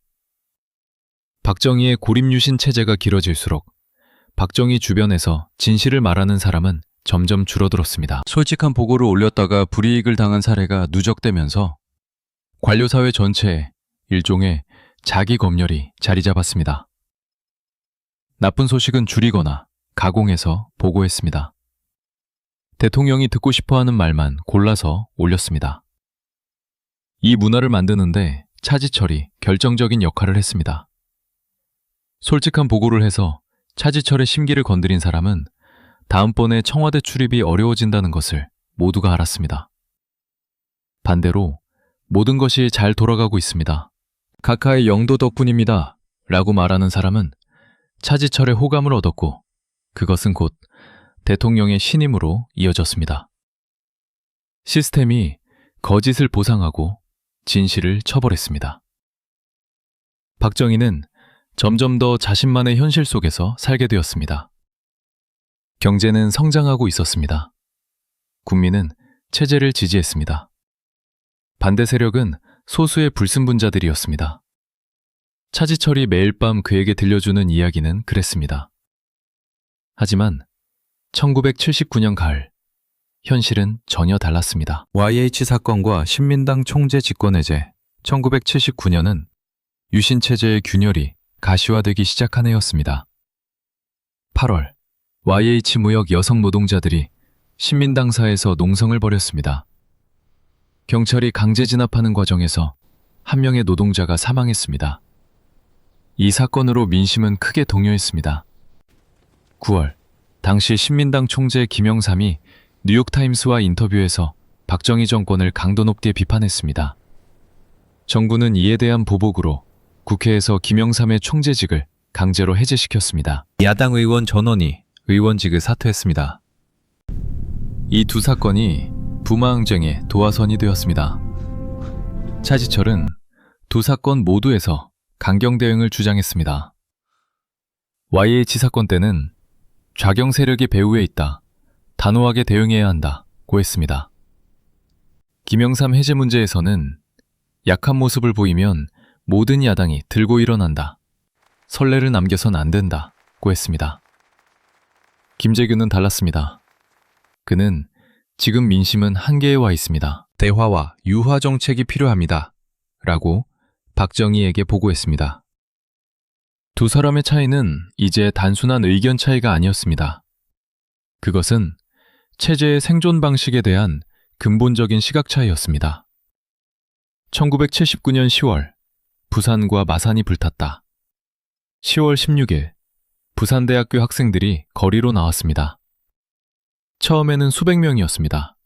박정희의 고립유신 체제가 길어질수록 박정희 주변에서 진실을 말하는 사람은 점점 줄어들었습니다. 솔직한 보고를 올렸다가 불이익을 당한 사례가 누적되면서 관료사회 전체에 일종의 자기 검열이 자리 잡았습니다. 나쁜 소식은 줄이거나 가공해서 보고했습니다. 대통령이 듣고 싶어하는 말만 골라서 올렸습니다. 이 문화를 만드는데 차지철이 결정적인 역할을 했습니다. 솔직한 보고를 해서 차지철의 심기를 건드린 사람은 다음번에 청와대 출입이 어려워진다는 것을 모두가 알았습니다. 반대로 모든 것이 잘 돌아가고 있습니다. 카카의 영도 덕분입니다. 라고 말하는 사람은 차지철의 호감을 얻었고 그것은 곧 대통령의 신임으로 이어졌습니다. 시스템이 거짓을 보상하고 진실을 처벌했습니다. 박정희는 점점 더 자신만의 현실 속에서 살게 되었습니다. 경제는 성장하고 있었습니다. 국민은 체제를 지지했습니다. 반대 세력은 소수의 불순분자들이었습니다. 차지철이 매일 밤 그에게 들려주는 이야기는 그랬습니다. 하지만 1979년 가을, 현실은 전혀 달랐습니다. YH 사건과 신민당 총재 직권해제, 1979년은 유신체제의 균열이 가시화되기 시작한 해였습니다. 8월, YH 무역 여성 노동자들이 신민당사에서 농성을 벌였습니다. 경찰이 강제 진압하는 과정에서 한 명의 노동자가 사망했습니다. 이 사건으로 민심은 크게 동요했습니다. 9월, 당시 신민당 총재 김영삼이 뉴욕타임스와 인터뷰에서 박정희 정권을 강도 높게 비판했습니다. 정부는 이에 대한 보복으로 국회에서 김영삼의 총재직을 강제로 해제시켰습니다. 야당 의원 전원이 의원직을 사퇴했습니다. 이 두 사건이 부마항쟁의 도화선이 되었습니다. 차지철은 두 사건 모두에서 강경 대응을 주장했습니다. YH 사건 때는 좌경 세력이 배후에 있다, 단호하게 대응해야 한다고 했습니다. 김영삼 해제 문제에서는 약한 모습을 보이면 모든 야당이 들고 일어난다, 선례를 남겨선 안 된다고 했습니다. 김재규는 달랐습니다. 그는 지금 민심은 한계에 와 있습니다. 대화와 유화 정책이 필요합니다. 라고 박정희에게 보고했습니다. 두 사람의 차이는 이제 단순한 의견 차이가 아니었습니다. 그것은 체제의 생존 방식에 대한 근본적인 시각 차이였습니다. 1979년 10월, 부산과 마산이 불탔다. 10월 16일, 부산대학교 학생들이 거리로 나왔습니다. 처음에는 수백 명이었습니다.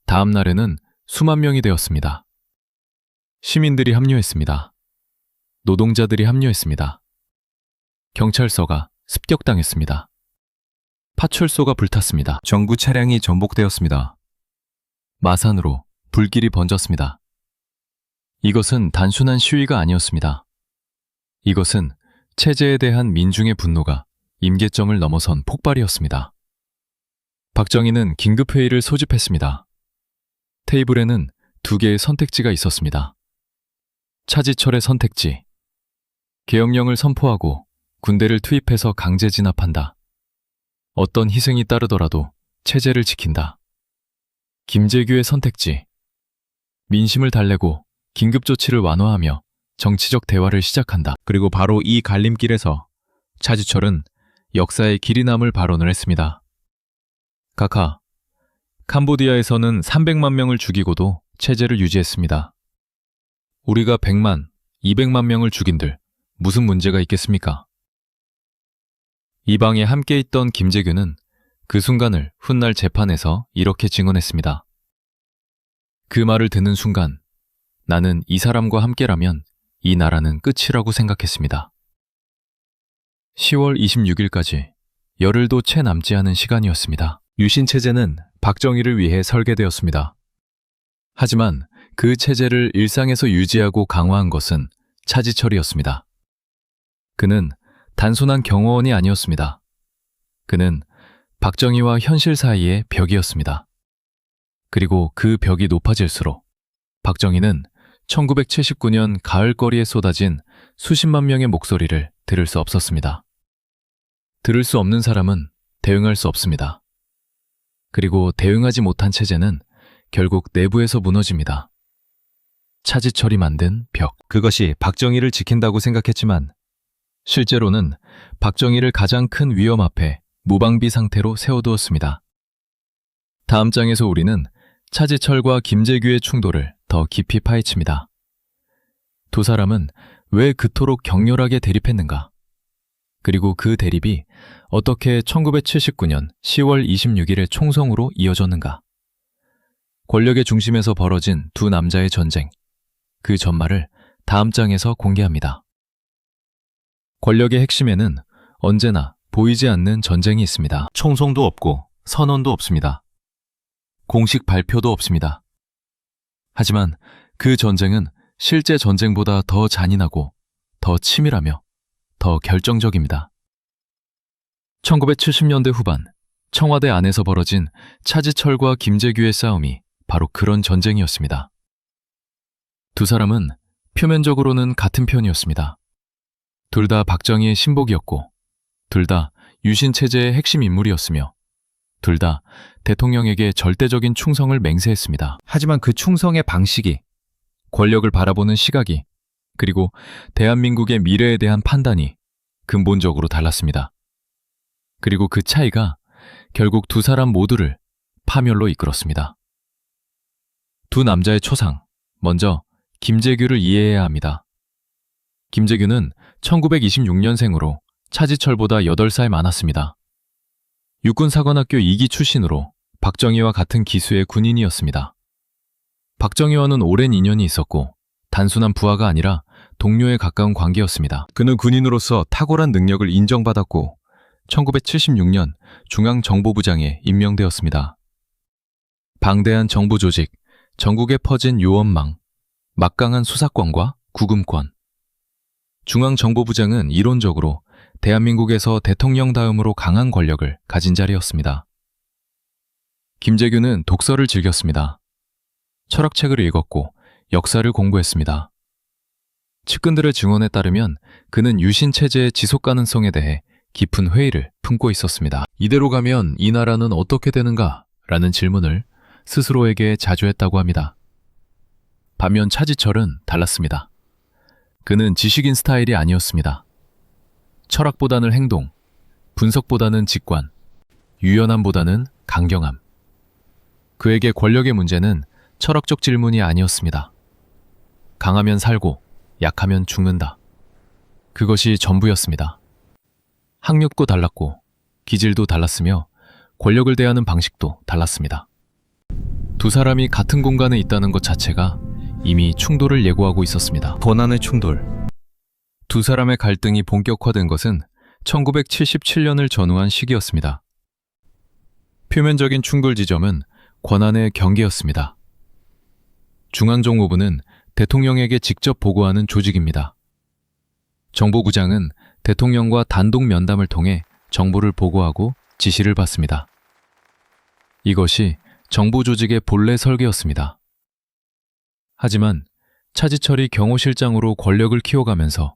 다음 날에는 수만 명이 되었습니다. 시민들이 합류했습니다. 노동자들이 합류했습니다. 경찰서가 습격당했습니다. 파출소가 불탔습니다. 정부 차량이 전복되었습니다. 마산으로 불길이 번졌습니다. 이것은 단순한 시위가 아니었습니다. 이것은 체제에 대한 민중의 분노가 임계점을 넘어선 폭발이었습니다. 박정희는 긴급회의를 소집했습니다. 테이블에는 두 개의 선택지가 있었습니다. 차지철의 선택지, 계엄령을 선포하고 군대를 투입해서 강제 진압한다. 어떤 희생이 따르더라도 체제를 지킨다. 김재규의 선택지, 민심을 달래고 긴급조치를 완화하며 정치적 대화를 시작한다. 그리고 바로 이 갈림길에서 차지철은 역사의 길이 남을 발언을 했습니다. 각하, 캄보디아에서는 300만 명을 죽이고도 체제를 유지했습니다. 우리가 100만, 200만 명을 죽인들 무슨 문제가 있겠습니까? 이 방에 함께 있던 김재규는 그 순간을 훗날 재판에서 이렇게 증언했습니다. 그 말을 듣는 순간 나는 이 사람과 함께라면 이 나라는 끝이라고 생각했습니다. 10월 26일까지 열흘도 채 남지 않은 시간이었습니다. 유신체제는 박정희를 위해 설계되었습니다. 하지만 그 체제를 일상에서 유지하고 강화한 것은 차지철이었습니다. 그는 단순한 경호원이 아니었습니다. 그는 박정희와 현실 사이의 벽이었습니다. 그리고 그 벽이 높아질수록 박정희는 1979년 가을거리에 쏟아진 수십만 명의 목소리를 들을 수 없었습니다. 들을 수 없는 사람은 대응할 수 없습니다. 그리고 대응하지 못한 체제는 결국 내부에서 무너집니다. 차지철이 만든 벽. 그것이 박정희를 지킨다고 생각했지만 실제로는 박정희를 가장 큰 위험 앞에 무방비 상태로 세워두었습니다. 다음 장에서 우리는 차지철과 김재규의 충돌을 더 깊이 파헤칩니다. 두 사람은 왜 그토록 격렬하게 대립했는가? 그리고 그 대립이 어떻게 1979년 10월 26일의 총성으로 이어졌는가? 권력의 중심에서 벌어진 두 남자의 전쟁, 그 전말을 다음 장에서 공개합니다. 권력의 핵심에는 언제나 보이지 않는 전쟁이 있습니다. 총성도 없고 선언도 없습니다. 공식 발표도 없습니다. 하지만 그 전쟁은 실제 전쟁보다 더 잔인하고 더 치밀하며 더 결정적입니다. 1970년대 후반 청와대 안에서 벌어진 차지철과 김재규의 싸움이 바로 그런 전쟁이었습니다. 두 사람은 표면적으로는 같은 편이었습니다. 둘 다 박정희의 신복이었고 둘 다 유신체제의 핵심 인물이었으며 둘 다 대통령에게 절대적인 충성을 맹세했습니다. 하지만 그 충성의 방식이 권력을 바라보는 시각이, 그리고 대한민국의 미래에 대한 판단이 근본적으로 달랐습니다. 그리고 그 차이가 결국 두 사람 모두를 파멸로 이끌었습니다. 두 남자의 초상, 먼저 김재규를 이해해야 합니다. 김재규는 1926년생으로 차지철보다 8살 많았습니다. 육군사관학교 2기 출신으로 박정희와 같은 기수의 군인이었습니다. 박정희와는 오랜 인연이 있었고 단순한 부하가 아니라 동료에 가까운 관계였습니다. 그는 군인으로서 탁월한 능력을 인정받았고 1976년 중앙정보부장에 임명되었습니다. 방대한 정부 조직, 전국에 퍼진 요원망, 막강한 수사권과 구금권. 중앙정보부장은 이론적으로 대한민국에서 대통령 다음으로 강한 권력을 가진 자리였습니다. 김재규는 독서를 즐겼습니다. 철학책을 읽었고 역사를 공부했습니다. 측근들의 증언에 따르면 그는 유신체제의 지속 가능성에 대해 깊은 회의를 품고 있었습니다. 이대로 가면 이 나라는 어떻게 되는가? 라는 질문을 스스로에게 자주 했다고 합니다. 반면 차지철은 달랐습니다. 그는 지식인 스타일이 아니었습니다. 철학보다는 행동, 분석보다는 직관, 유연함보다는 강경함. 그에게 권력의 문제는 철학적 질문이 아니었습니다. 강하면 살고 약하면 죽는다. 그것이 전부였습니다. 학력도 달랐고 기질도 달랐으며 권력을 대하는 방식도 달랐습니다. 두 사람이 같은 공간에 있다는 것 자체가 이미 충돌을 예고하고 있었습니다. 번안의 충돌. 두 사람의 갈등이 본격화된 것은 1977년을 전후한 시기였습니다. 표면적인 충돌 지점은 권한의 경계였습니다. 중앙정보부는 대통령에게 직접 보고하는 조직입니다. 정보부장은 대통령과 단독 면담을 통해 정보를 보고하고 지시를 받습니다. 이것이 정보 조직의 본래 설계였습니다. 하지만 차지철이 경호실장으로 권력을 키워가면서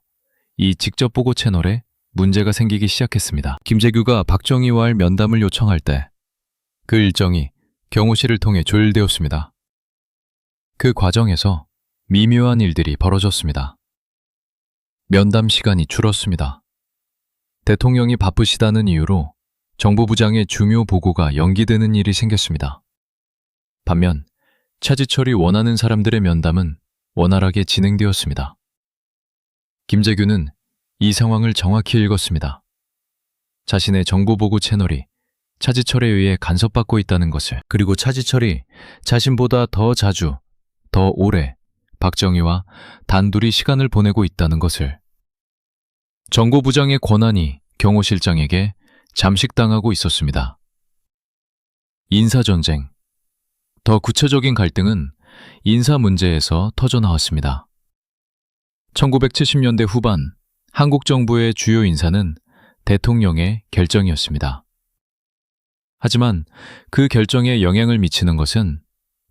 이 직접 보고 채널에 문제가 생기기 시작했습니다. 김재규가 박정희와의 면담을 요청할 때 그 일정이 경호실을 통해 조율되었습니다. 그 과정에서 미묘한 일들이 벌어졌습니다. 면담 시간이 줄었습니다. 대통령이 바쁘시다는 이유로 정보부장의 중요 보고가 연기되는 일이 생겼습니다. 반면 차지철이 원하는 사람들의 면담은 원활하게 진행되었습니다. 김재규는 이 상황을 정확히 읽었습니다. 자신의 정보보고 채널이 차지철에 의해 간섭받고 있다는 것을, 그리고 차지철이 자신보다 더 자주, 더 오래 박정희와 단둘이 시간을 보내고 있다는 것을. 정보부장의 권한이 경호실장에게 잠식당하고 있었습니다. 인사전쟁. 더 구체적인 갈등은 인사 문제에서 터져나왔습니다. 1970년대 후반 한국 정부의 주요 인사는 대통령의 결정이었습니다. 하지만 그 결정에 영향을 미치는 것은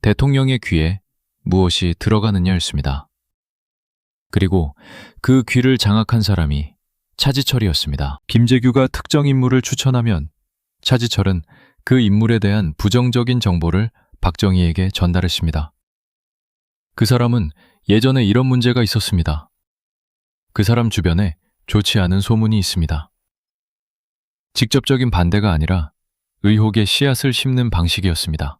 대통령의 귀에 무엇이 들어가느냐였습니다. 그리고 그 귀를 장악한 사람이 차지철이었습니다. 김재규가 특정 인물을 추천하면 차지철은 그 인물에 대한 부정적인 정보를 박정희에게 전달했습니다. 그 사람은 예전에 이런 문제가 있었습니다. 그 사람 주변에 좋지 않은 소문이 있습니다. 직접적인 반대가 아니라 의혹의 씨앗을 심는 방식이었습니다.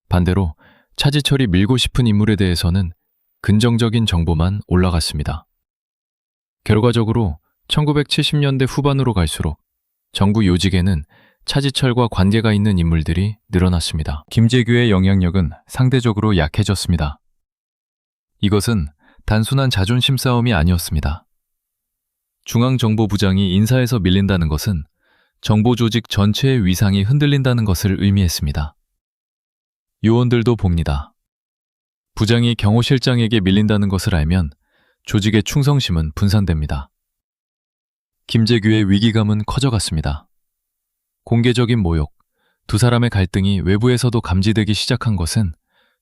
반대로 차지철이 밀고 싶은 인물에 대해서는 긍정적인 정보만 올라갔습니다. 결과적으로 1970년대 후반으로 갈수록 정부 요직에는 차지철과 관계가 있는 인물들이 늘어났습니다. 김재규의 영향력은 상대적으로 약해졌습니다. 이것은 단순한 자존심 싸움이 아니었습니다. 중앙정보부장이 인사에서 밀린다는 것은 정보 조직 전체의 위상이 흔들린다는 것을 의미했습니다. 요원들도 봅니다. 부장이 경호실장에게 밀린다는 것을 알면 조직의 충성심은 분산됩니다. 김재규의 위기감은 커져갔습니다. 공개적인 모욕, 두 사람의 갈등이 외부에서도 감지되기 시작한 것은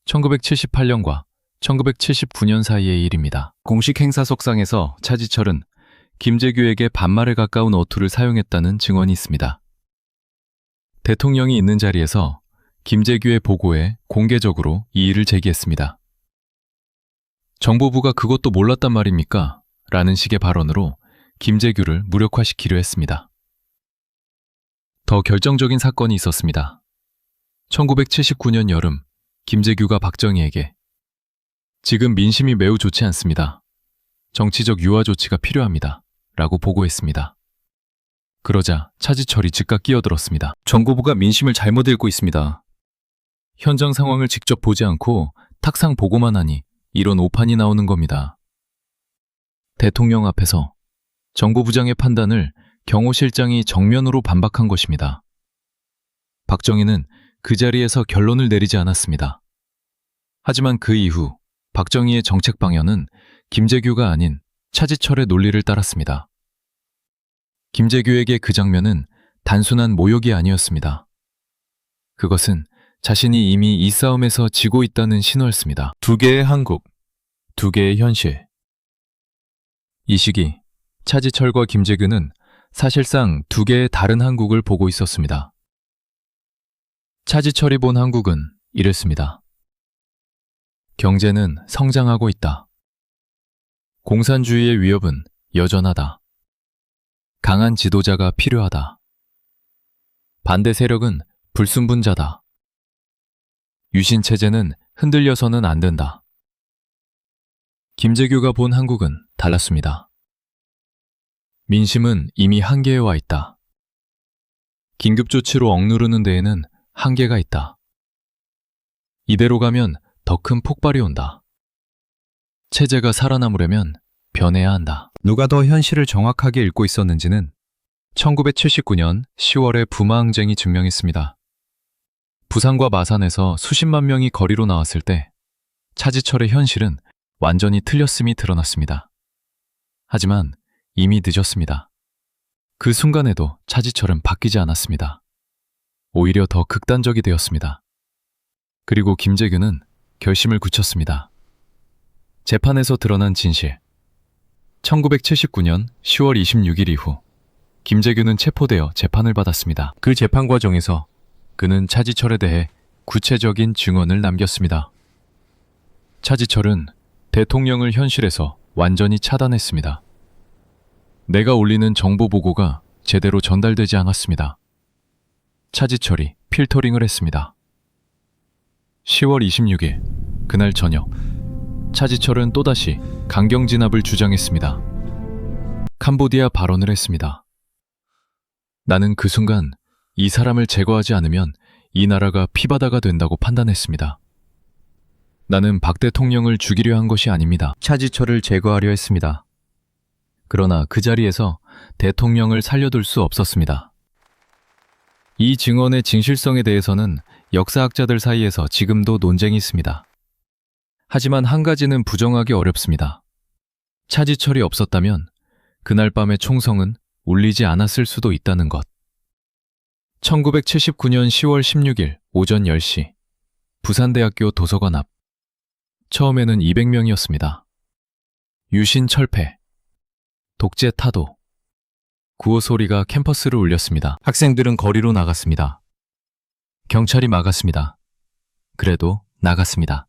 1978년과 1979년 사이의 일입니다. 공식 행사 속상에서 차지철은 김재규에게 반말에 가까운 어투를 사용했다는 증언이 있습니다. 대통령이 있는 자리에서 김재규의 보고에 공개적으로 이의를 제기했습니다. 정보부가 그것도 몰랐단 말입니까? 라는 식의 발언으로 김재규를 무력화시키려 했습니다. 더 결정적인 사건이 있었습니다. 1979년 여름, 김재규가 박정희에게 지금 민심이 매우 좋지 않습니다. 정치적 유화 조치가 필요합니다. 라고 보고했습니다. 그러자 차지철이 즉각 끼어들었습니다. 정보부가 민심을 잘못 읽고 있습니다. 현장 상황을 직접 보지 않고 탁상 보고만 하니 이런 오판이 나오는 겁니다. 대통령 앞에서 정보부장의 판단을 경호실장이 정면으로 반박한 것입니다. 박정희는 그 자리에서 결론을 내리지 않았습니다. 하지만 그 이후 박정희의 정책 방향은 김재규가 아닌 차지철의 논리를 따랐습니다. 김재규에게 그 장면은 단순한 모욕이 아니었습니다. 그것은 자신이 이미 이 싸움에서 지고 있다는 신호였습니다. 두 개의 한국, 두 개의 현실. 이 시기 차지철과 김재규는 사실상 두 개의 다른 한국을 보고 있었습니다. 차지철이 본 한국은 이랬습니다. 경제는 성장하고 있다. 공산주의의 위협은 여전하다. 강한 지도자가 필요하다. 반대 세력은 불순분자다. 유신체제는 흔들려서는 안 된다. 김재규가 본 한국은 달랐습니다. 민심은 이미 한계에 와 있다. 긴급조치로 억누르는 데에는 한계가 있다. 이대로 가면 더 큰 폭발이 온다. 체제가 살아남으려면 변해야 한다. 누가 더 현실을 정확하게 읽고 있었는지는 1979년 10월의 부마항쟁이 증명했습니다. 부산과 마산에서 수십만 명이 거리로 나왔을 때 차지철의 현실은 완전히 틀렸음이 드러났습니다. 하지만 이미 늦었습니다. 그 순간에도 차지철은 바뀌지 않았습니다. 오히려 더 극단적이 되었습니다. 그리고 김재규는 결심을 굳혔습니다. 재판에서 드러난 진실. 1979년 10월 26일 이후 김재규는 체포되어 재판을 받았습니다. 그 재판 과정에서 그는 차지철에 대해 구체적인 증언을 남겼습니다. 차지철은 대통령을 현실에서 완전히 차단했습니다. 내가 올리는 정보 보고가 제대로 전달되지 않았습니다. 차지철이 필터링을 했습니다. 10월 26일, 그날 저녁, 차지철은 또다시 강경 진압을 주장했습니다. 캄보디아 발언을 했습니다. 나는 그 순간 이 사람을 제거하지 않으면 이 나라가 피바다가 된다고 판단했습니다. 나는 박 대통령을 죽이려 한 것이 아닙니다. 차지철을 제거하려 했습니다. 그러나 그 자리에서 대통령을 살려둘 수 없었습니다. 이 증언의 진실성에 대해서는 역사학자들 사이에서 지금도 논쟁이 있습니다. 하지만 한 가지는 부정하기 어렵습니다. 차지철이 없었다면 그날 밤의 총성은 울리지 않았을 수도 있다는 것. 1979년 10월 16일 오전 10시 부산대학교 도서관 앞. 처음에는 200명이었습니다. 유신 철폐, 독재 타도, 구호 소리가 캠퍼스를 울렸습니다. 학생들은 거리로 나갔습니다. 경찰이 막았습니다. 그래도 나갔습니다.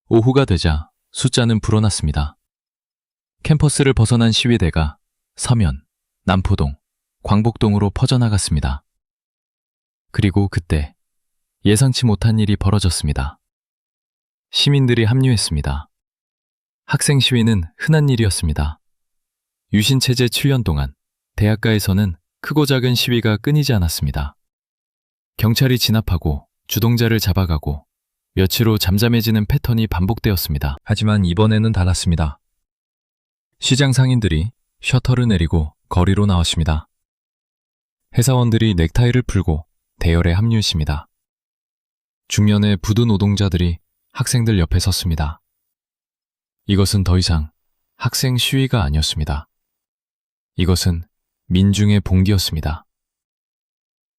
오후가 되자 숫자는 불어났습니다. 캠퍼스를 벗어난 시위대가 서면, 남포동, 광복동으로 퍼져나갔습니다. 그리고 그때 예상치 못한 일이 벌어졌습니다. 시민들이 합류했습니다. 학생 시위는 흔한 일이었습니다. 유신체제 7년 동안 대학가에서는 크고 작은 시위가 끊이지 않았습니다. 경찰이 진압하고 주동자를 잡아가고 며칠 후 잠잠해지는 패턴이 반복되었습니다. 하지만 이번에는 달랐습니다. 시장 상인들이 셔터를 내리고 거리로 나왔습니다. 회사원들이 넥타이를 풀고 대열에 합류했습니다. 중년의 부두 노동자들이 학생들 옆에 섰습니다. 이것은 더 이상 학생 시위가 아니었습니다. 이것은 민중의 봉기였습니다.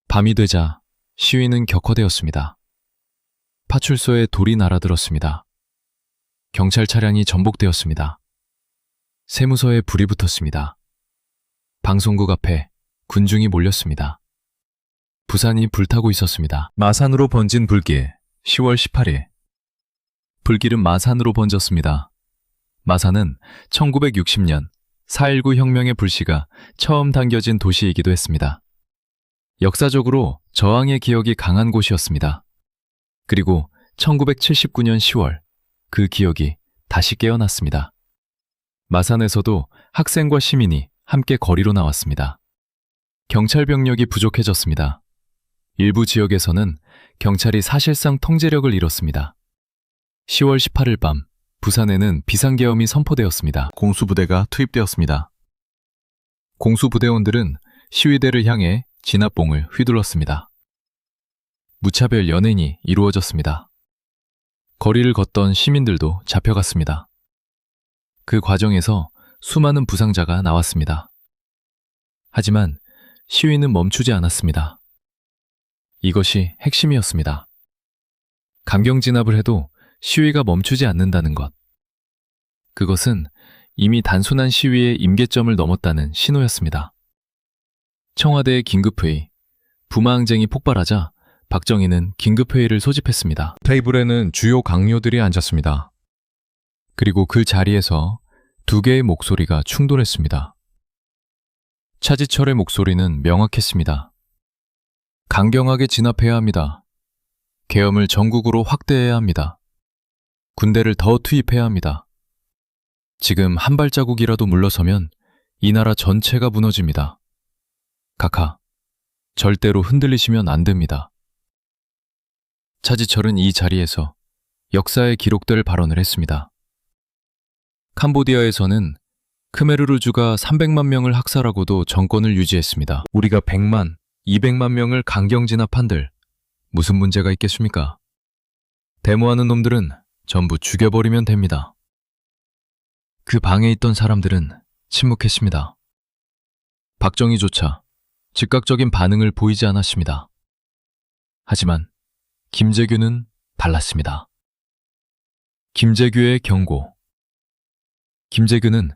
밤이 되자 시위는 격화되었습니다. 파출소에 돌이 날아들었습니다. 경찰 차량이 전복되었습니다. 세무서에 불이 붙었습니다. 방송국 앞에 군중이 몰렸습니다. 부산이 불타고 있었습니다. 마산으로 번진 불길, 10월 18일. 불길은 마산으로 번졌습니다. 마산은 1960년 4.19 혁명의 불씨가 처음 당겨진 도시이기도 했습니다. 역사적으로 저항의 기억이 강한 곳이었습니다. 그리고 1979년 10월 그 기억이 다시 깨어났습니다. 마산에서도 학생과 시민이 함께 거리로 나왔습니다. 경찰 병력이 부족해졌습니다. 일부 지역에서는 경찰이 사실상 통제력을 잃었습니다. 10월 18일 밤 부산에는 비상계엄이 선포되었습니다. 공수부대가 투입되었습니다. 공수부대원들은 시위대를 향해 진압봉을 휘둘렀습니다. 무차별 연행이 이루어졌습니다. 거리를 걷던 시민들도 잡혀갔습니다. 그 과정에서 수많은 부상자가 나왔습니다. 하지만 시위는 멈추지 않았습니다. 이것이 핵심이었습니다. 강경 진압을 해도 시위가 멈추지 않는다는 것. 그것은 이미 단순한 시위의 임계점을 넘었다는 신호였습니다. 청와대의 긴급회의, 부마항쟁이 폭발하자 박정희는 긴급회의를 소집했습니다. 테이블에는 주요 강요들이 앉았습니다. 그리고 그 자리에서 두 개의 목소리가 충돌했습니다. 차지철의 목소리는 명확했습니다. 강경하게 진압해야 합니다. 계엄을 전국으로 확대해야 합니다. 군대를 더 투입해야 합니다. 지금 한 발자국이라도 물러서면 이 나라 전체가 무너집니다. 각하, 절대로 흔들리시면 안 됩니다. 차지철은 이 자리에서 역사에 기록될 발언을 했습니다. 캄보디아에서는 크메르루주가 300만 명을 학살하고도 정권을 유지했습니다. 우리가 100만, 200만 명을 강경 진압한들 무슨 문제가 있겠습니까? 데모하는 놈들은 전부 죽여버리면 됩니다. 그 방에 있던 사람들은 침묵했습니다. 박정희조차 즉각적인 반응을 보이지 않았습니다. 하지만 김재규는 달랐습니다. 김재규의 경고. 김재규는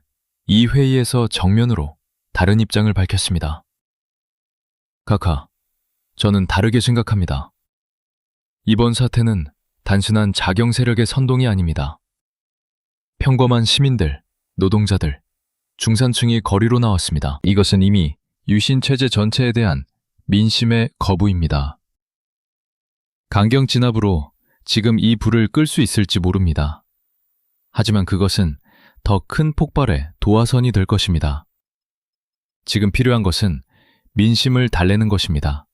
이 회의에서 정면으로 다른 입장을 밝혔습니다. 각하, 저는 다르게 생각합니다. 이번 사태는 단순한 자경 세력의 선동이 아닙니다. 평범한 시민들, 노동자들, 중산층이 거리로 나왔습니다. 이것은 이미 유신 체제 전체에 대한 민심의 거부입니다. 강경 진압으로 지금 이 불을 끌 수 있을지 모릅니다. 하지만 그것은 더 큰 폭발의 도화선이 될 것입니다. 지금 필요한 것은 민심을 달래는 것입니다.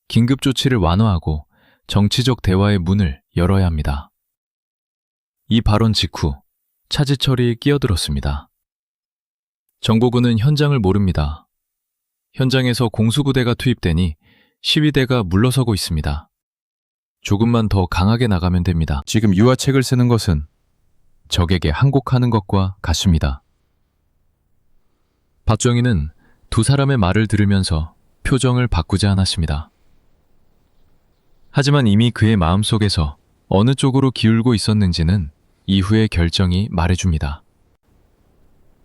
긴급 조치를 완화하고 정치적 대화의 문을 열어야 합니다. 이 발언 직후 차지철이 끼어들었습니다. 정보군은 현장을 모릅니다. 현장에서 공수부대가 투입되니 시위대가 물러서고 있습니다. 조금만 더 강하게 나가면 됩니다. 지금 유화책을 쓰는 것은 적에게 항복하는 것과 같습니다. 박정희는 두 사람의 말을 들으면서 표정을 바꾸지 않았습니다. 하지만 이미 그의 마음속에서 어느 쪽으로 기울고 있었는지는 이후의 결정이 말해줍니다.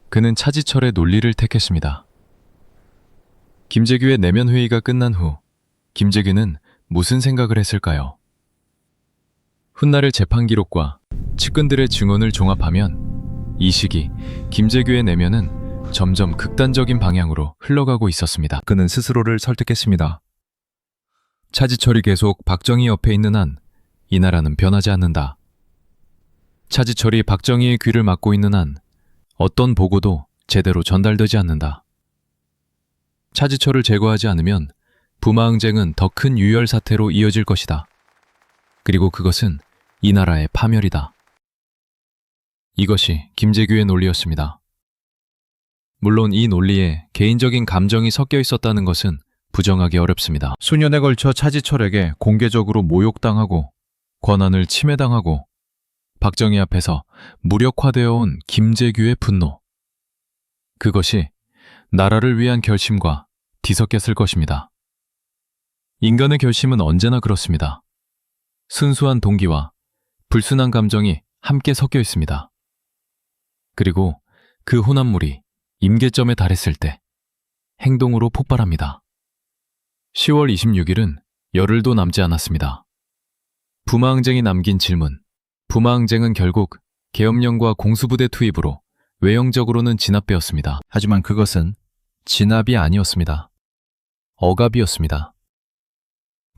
그는 차지철의 논리를 택했습니다. 김재규의 내면 회의가 끝난 후 김재규는 무슨 생각을 했을까요? 훗날의 재판 기록과 측근들의 증언을 종합하면 이 시기 김재규의 내면은 점점 극단적인 방향으로 흘러가고 있었습니다. 그는 스스로를 설득했습니다. 차지철이 계속 박정희 옆에 있는 한 이 나라는 변하지 않는다. 차지철이 박정희의 귀를 막고 있는 한 어떤 보고도 제대로 전달되지 않는다. 차지철을 제거하지 않으면 부마항쟁은 더 큰 유혈 사태로 이어질 것이다. 그리고 그것은 이 나라의 파멸이다. 이것이 김재규의 논리였습니다. 물론 이 논리에 개인적인 감정이 섞여 있었다는 것은 부정하기 어렵습니다. 수년에 걸쳐 차지철에게 공개적으로 모욕당하고 권한을 침해당하고 박정희 앞에서 무력화되어 온 김재규의 분노. 그것이 나라를 위한 결심과 뒤섞였을 것입니다. 인간의 결심은 언제나 그렇습니다. 순수한 동기와 불순한 감정이 함께 섞여 있습니다. 그리고 그 혼합물이 임계점에 달했을 때 행동으로 폭발합니다. 10월 26일은 열흘도 남지 않았습니다. 부마항쟁이 남긴 질문, 부마항쟁은 결국 계엄령과 공수부대 투입으로 외형적으로는 진압되었습니다. 하지만 그것은 진압이 아니었습니다. 억압이었습니다.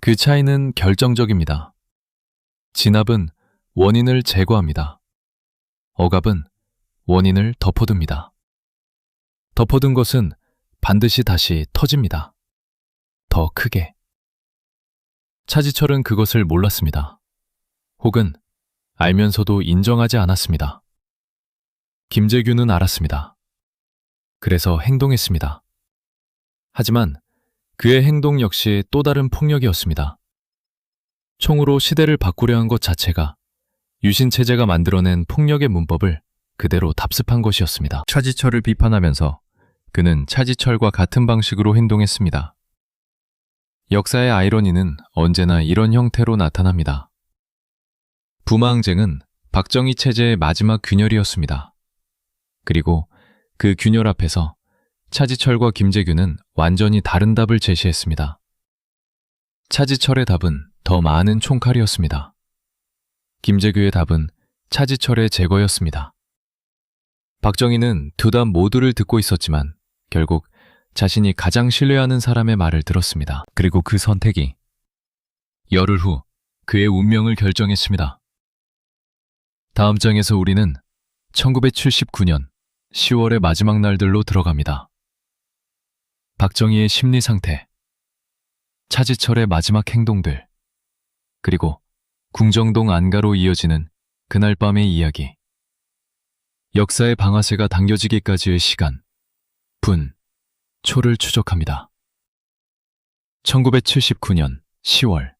그 차이는 결정적입니다. 진압은 원인을 제거합니다. 억압은 원인을 덮어둡니다. 덮어둔 것은 반드시 다시 터집니다. 더 크게. 차지철은 그것을 몰랐습니다. 혹은 알면서도 인정하지 않았습니다. 김재규는 알았습니다. 그래서 행동했습니다. 하지만 그의 행동 역시 또 다른 폭력이었습니다. 총으로 시대를 바꾸려 한 것 자체가 유신체제가 만들어낸 폭력의 문법을 그대로 답습한 것이었습니다. 차지철을 비판하면서 그는 차지철과 같은 방식으로 행동했습니다. 역사의 아이러니는 언제나 이런 형태로 나타납니다. 부마항쟁은 박정희 체제의 마지막 균열이었습니다. 그리고 그 균열 앞에서 차지철과 김재규는 완전히 다른 답을 제시했습니다. 차지철의 답은 더 많은 총칼이었습니다. 김재규의 답은 차지철의 제거였습니다. 박정희는 두 답 모두를 듣고 있었지만 결국 자신이 가장 신뢰하는 사람의 말을 들었습니다. 그리고 그 선택이 열흘 후 그의 운명을 결정했습니다. 다음 장에서 우리는 1979년 10월의 마지막 날들로 들어갑니다. 박정희의 심리 상태, 차지철의 마지막 행동들, 그리고 궁정동 안가로 이어지는 그날 밤의 이야기. 역사의 방아쇠가 당겨지기까지의 시간, 분, 초를 추적합니다. 1979년 10월.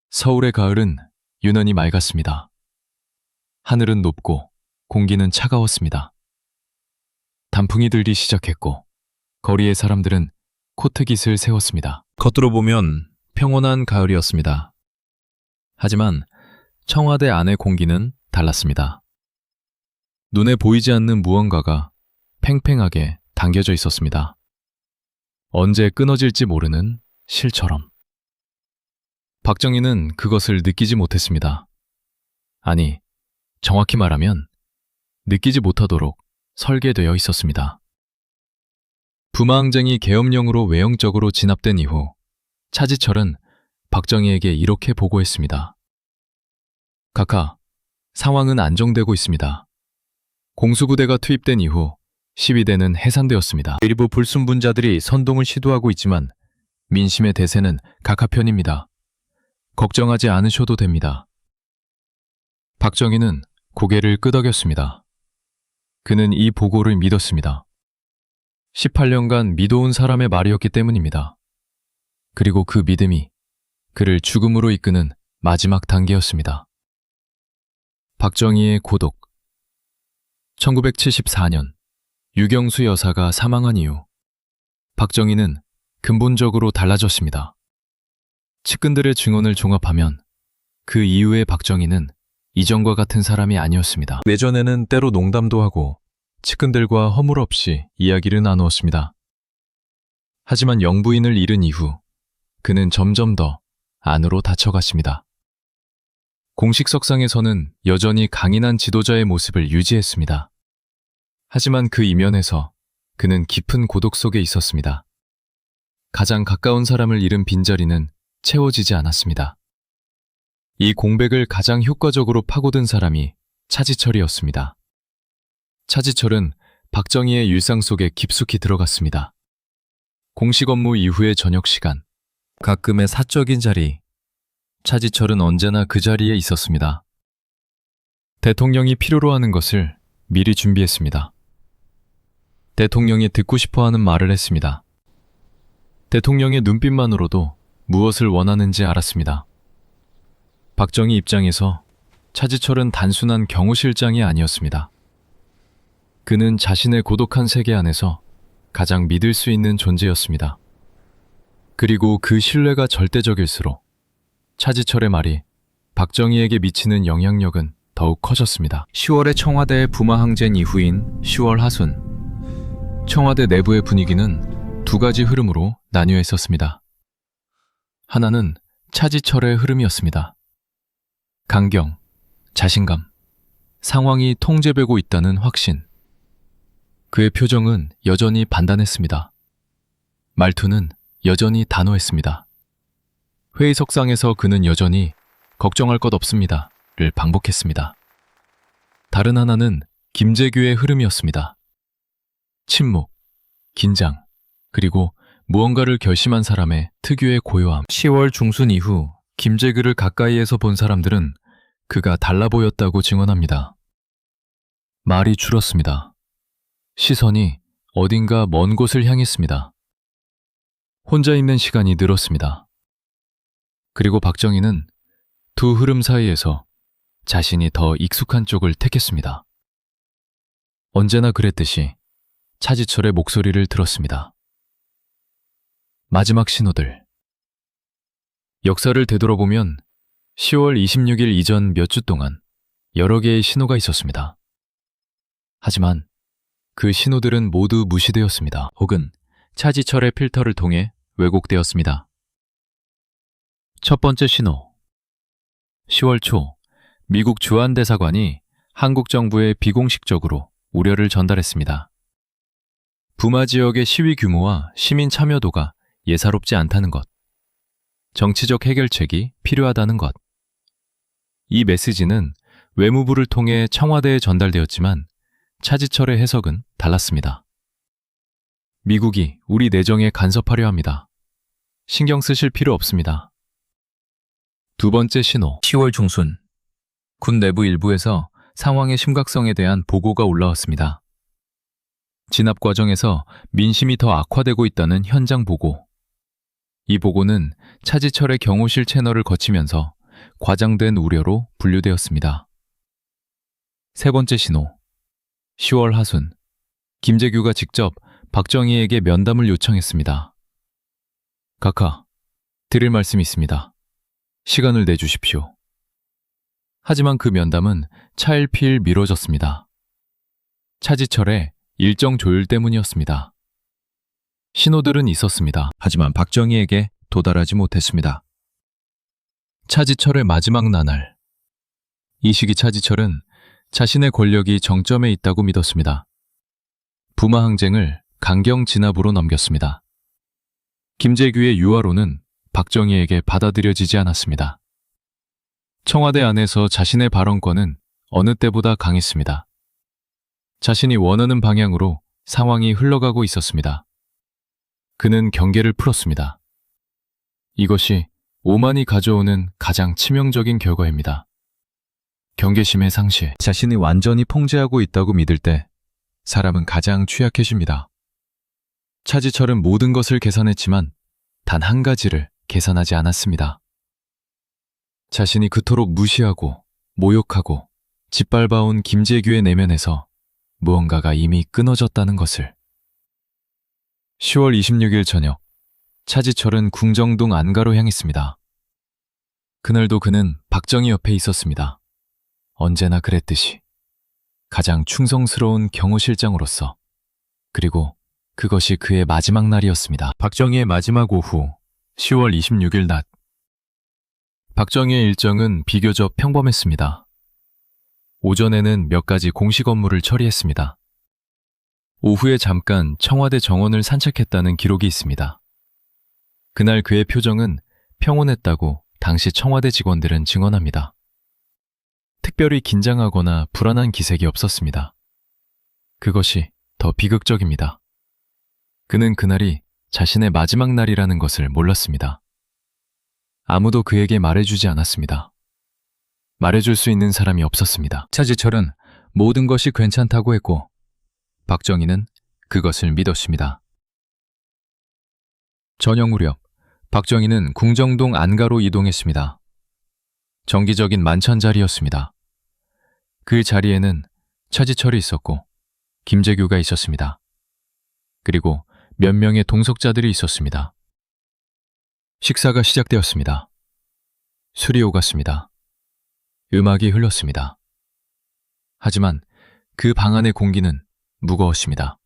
서울의 가을은 유난히 맑았습니다. 하늘은 높고 공기는 차가웠습니다. 단풍이 들기 시작했고 거리의 사람들은 코트깃을 세웠습니다. 겉으로 보면 평온한 가을이었습니다. 하지만 청와대 안의 공기는 달랐습니다. 눈에 보이지 않는 무언가가 팽팽하게 당겨져 있었습니다. 언제 끊어질지 모르는 실처럼. 박정희는 그것을 느끼지 못했습니다. 아니, 정확히 말하면 느끼지 못하도록 설계되어 있었습니다. 부마항쟁이 계엄령으로 외형적으로 진압된 이후 차지철은 박정희에게 이렇게 보고했습니다. 각하, 상황은 안정되고 있습니다. 공수부대가 투입된 이후 시위대는 해산되었습니다. 일부 불순분자들이 선동을 시도하고 있지만 민심의 대세는 각하 편입니다. 걱정하지 않으셔도 됩니다. 박정희는 고개를 끄덕였습니다. 그는 이 보고를 믿었습니다. 18년간 믿어온 사람의 말이었기 때문입니다. 그리고 그 믿음이 그를 죽음으로 이끄는 마지막 단계였습니다. 박정희의 고독. 1974년 유경수 여사가 사망한 이후 박정희는 근본적으로 달라졌습니다. 측근들의 증언을 종합하면 그 이후의 박정희는 이전과 같은 사람이 아니었습니다. 예전에는 때로 농담도 하고 측근들과 허물없이 이야기를 나누었습니다. 하지만 영부인을 잃은 이후 그는 점점 더 안으로 닫혀갔습니다. 공식 석상에서는 여전히 강인한 지도자의 모습을 유지했습니다. 하지만 그 이면에서 그는 깊은 고독 속에 있었습니다. 가장 가까운 사람을 잃은 빈자리는 채워지지 않았습니다. 이 공백을 가장 효과적으로 파고든 사람이 차지철이었습니다. 차지철은 박정희의 일상 속에 깊숙이 들어갔습니다. 공식 업무 이후의 저녁 시간, 가끔의 사적인 자리, 차지철은 언제나 그 자리에 있었습니다. 대통령이 필요로 하는 것을 미리 준비했습니다. 대통령이 듣고 싶어하는 말을 했습니다. 대통령의 눈빛만으로도 무엇을 원하는지 알았습니다. 박정희 입장에서 차지철은 단순한 경호실장이 아니었습니다. 그는 자신의 고독한 세계 안에서 가장 믿을 수 있는 존재였습니다. 그리고 그 신뢰가 절대적일수록 차지철의 말이 박정희에게 미치는 영향력은 더욱 커졌습니다. 10월의 청와대 부마항쟁 이후인 10월 하순, 청와대 내부의 분위기는 두 가지 흐름으로 나뉘어 있었습니다. 하나는 차지철의 흐름이었습니다. 강경, 자신감, 상황이 통제되고 있다는 확신. 그의 표정은 여전히 단단했습니다. 말투는 여전히 단호했습니다. 회의석상에서 그는 여전히 걱정할 것 없습니다를 반복했습니다. 다른 하나는 김재규의 흐름이었습니다. 침묵, 긴장, 그리고 무언가를 결심한 사람의 특유의 고요함. 10월 중순 이후 김재규를 가까이에서 본 사람들은 그가 달라 보였다고 증언합니다. 말이 줄었습니다. 시선이 어딘가 먼 곳을 향했습니다. 혼자 있는 시간이 늘었습니다. 그리고 박정희는 두 흐름 사이에서 자신이 더 익숙한 쪽을 택했습니다. 언제나 그랬듯이 차지철의 목소리를 들었습니다. 마지막 신호들. 역사를 되돌아보면 10월 26일 이전 몇 주 동안 여러 개의 신호가 있었습니다. 하지만 그 신호들은 모두 무시되었습니다. 혹은 차지철의 필터를 통해 왜곡되었습니다. 첫 번째 신호. 10월 초 미국 주한 대사관이 한국 정부에 비공식적으로 우려를 전달했습니다. 부마 지역의 시위 규모와 시민 참여도가 예사롭지 않다는 것. 정치적 해결책이 필요하다는 것. 이 메시지는 외무부를 통해 청와대에 전달되었지만 차지철의 해석은 달랐습니다. 미국이 우리 내정에 간섭하려 합니다. 신경 쓰실 필요 없습니다. 두 번째 신호. 10월 중순 군 내부 일부에서 상황의 심각성에 대한 보고가 올라왔습니다. 진압 과정에서 민심이 더 악화되고 있다는 현장 보고. 이 보고는 차지철의 경호실 채널을 거치면서 과장된 우려로 분류되었습니다. 세 번째 신호. 10월 하순 김재규가 직접 박정희에게 면담을 요청했습니다. 각하, 드릴 말씀이 있습니다. 시간을 내주십시오. 하지만 그 면담은 차일피일 미뤄졌습니다. 차지철의 일정 조율 때문이었습니다. 신호들은 있었습니다. 하지만 박정희에게 도달하지 못했습니다. 차지철의 마지막 나날. 이 시기 차지철은 자신의 권력이 정점에 있다고 믿었습니다. 부마 항쟁을 강경 진압으로 넘겼습니다. 김재규의 유화로는 박정희에게 받아들여지지 않았습니다. 청와대 안에서 자신의 발언권은 어느 때보다 강했습니다. 자신이 원하는 방향으로 상황이 흘러가고 있었습니다. 그는 경계를 풀었습니다. 이것이 오만이 가져오는 가장 치명적인 결과입니다. 경계심의 상실. 자신이 완전히 통제하고 있다고 믿을 때 사람은 가장 취약해집니다. 차지철은 모든 것을 계산했지만 단 한 가지를 계산하지 않았습니다. 자신이 그토록 무시하고 모욕하고 짓밟아온 김재규의 내면에서 무언가가 이미 끊어졌다는 것을. 10월 26일 저녁, 차지철은 궁정동 안가로 향했습니다. 그날도 그는 박정희 옆에 있었습니다. 언제나 그랬듯이 가장 충성스러운 경호실장으로서. 그리고 그것이 그의 마지막 날이었습니다. 박정희의 마지막 오후 10월 26일 낮. 박정희의 일정은 비교적 평범했습니다. 오전에는 몇 가지 공식 업무를 처리했습니다. 오후에 잠깐 청와대 정원을 산책했다는 기록이 있습니다. 그날 그의 표정은 평온했다고 당시 청와대 직원들은 증언합니다. 특별히 긴장하거나 불안한 기색이 없었습니다. 그것이 더 비극적입니다. 그는 그날이 자신의 마지막 날이라는 것을 몰랐습니다. 아무도 그에게 말해주지 않았습니다. 말해줄 수 있는 사람이 없었습니다. 차지철은 모든 것이 괜찮다고 했고 박정희는 그것을 믿었습니다. 저녁 무렵 박정희는 궁정동 안가로 이동했습니다. 정기적인 만찬 자리였습니다. 그 자리에는 차지철이 있었고 김재규가 있었습니다. 그리고 몇 명의 동석자들이 있었습니다. 식사가 시작되었습니다. 술이 오갔습니다. 음악이 흘렀습니다. 하지만 그 방 안의 공기는 무거웠습니다.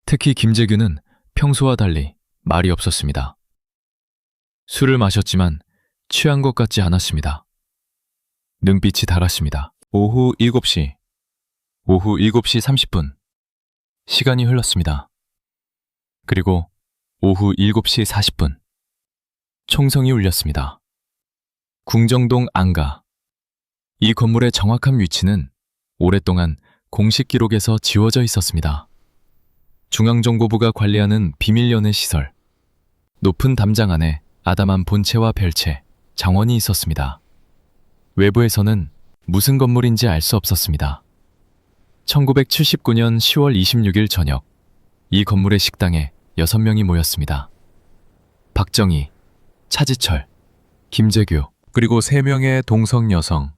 특히 김재규는 평소와 달리 말이 없었습니다. 술을 마셨지만 취한 것 같지 않았습니다. 눈빛이 달았습니다. 오후 7시. 오후 7시 30분. 시간이 흘렀습니다. 그리고 오후 7시 40분. 총성이 울렸습니다. 궁정동 안가. 이 건물의 정확한 위치는 오랫동안 공식 기록에서 지워져 있었습니다. 중앙정보부가 관리하는 비밀 연회 시설. 높은 담장 안에 아담한 본체와 별체, 정원이 있었습니다. 외부에서는 무슨 건물인지 알 수 없었습니다. 1979년 10월 26일 저녁, 이 건물의 식당에 6명이 모였습니다. 박정희, 차지철, 김재규, 그리고 3명의 동성 여성,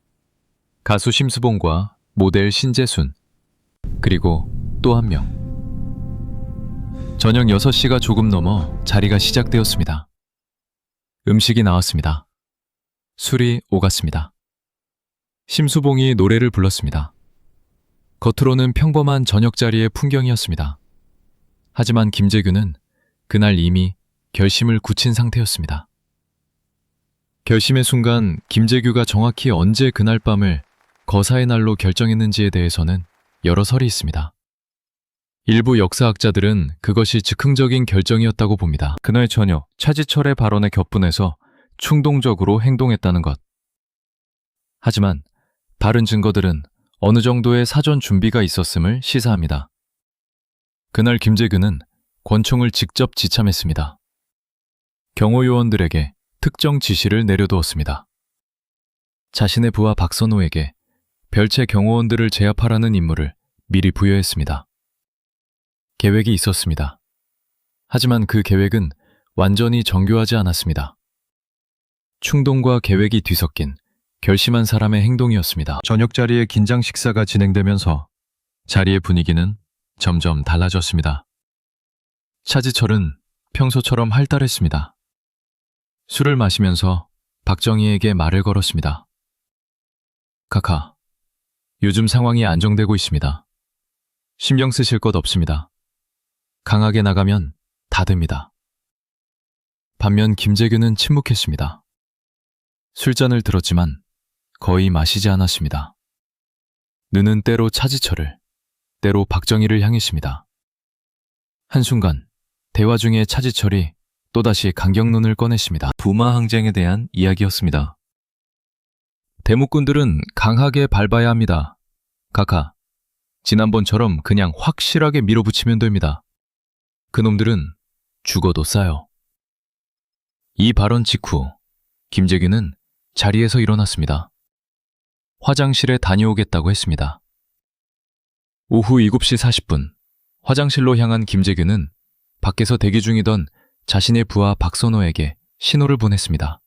가수 심수봉과 모델 신재순, 그리고 또 한 명. 저녁 6시가 조금 넘어 자리가 시작되었습니다. 음식이 나왔습니다. 술이 오갔습니다. 심수봉이 노래를 불렀습니다. 겉으로는 평범한 저녁 자리의 풍경이었습니다. 하지만 김재규는 그날 이미 결심을 굳힌 상태였습니다. 결심의 순간 김재규가 정확히 언제 그날 밤을 거사의 날로 결정했는지에 대해서는 여러 설이 있습니다. 일부 역사학자들은 그것이 즉흥적인 결정이었다고 봅니다. 그날 저녁 차지철의 발언에 격분해서 충동적으로 행동했다는 것. 하지만 다른 증거들은 어느 정도의 사전 준비가 있었음을 시사합니다. 그날 김재규는 권총을 직접 지참했습니다. 경호 요원들에게 특정 지시를 내려두었습니다. 자신의 부하 박선호에게 별체 경호원들을 제압하라는 임무를 미리 부여했습니다. 계획이 있었습니다. 하지만 그 계획은 완전히 정교하지 않았습니다. 충동과 계획이 뒤섞인 결심한 사람의 행동이었습니다. 저녁 자리에 긴장 식사가 진행되면서 자리의 분위기는 점점 달라졌습니다. 차지철은 평소처럼 활달했습니다. 술을 마시면서 박정희에게 말을 걸었습니다. 카카, 요즘 상황이 안정되고 있습니다. 신경 쓰실 것 없습니다. 강하게 나가면 다 됩니다. 반면 김재규는 침묵했습니다. 술잔을 들었지만 거의 마시지 않았습니다. 눈은 때로 차지철을, 때로 박정희를 향했습니다. 한순간 대화 중에 차지철이 또다시 강경론을 꺼냈습니다. 부마 항쟁에 대한 이야기였습니다. 대목꾼들은 강하게 밟아야 합니다. 카카, 지난번처럼 그냥 확실하게 밀어붙이면 됩니다. 그놈들은 죽어도 싸요. 이 발언 직후 김재규는 자리에서 일어났습니다. 화장실에 다녀오겠다고 했습니다. 오후 7시 40분 화장실로 향한 김재규는 밖에서 대기 중이던 자신의 부하 박선호에게 신호를 보냈습니다.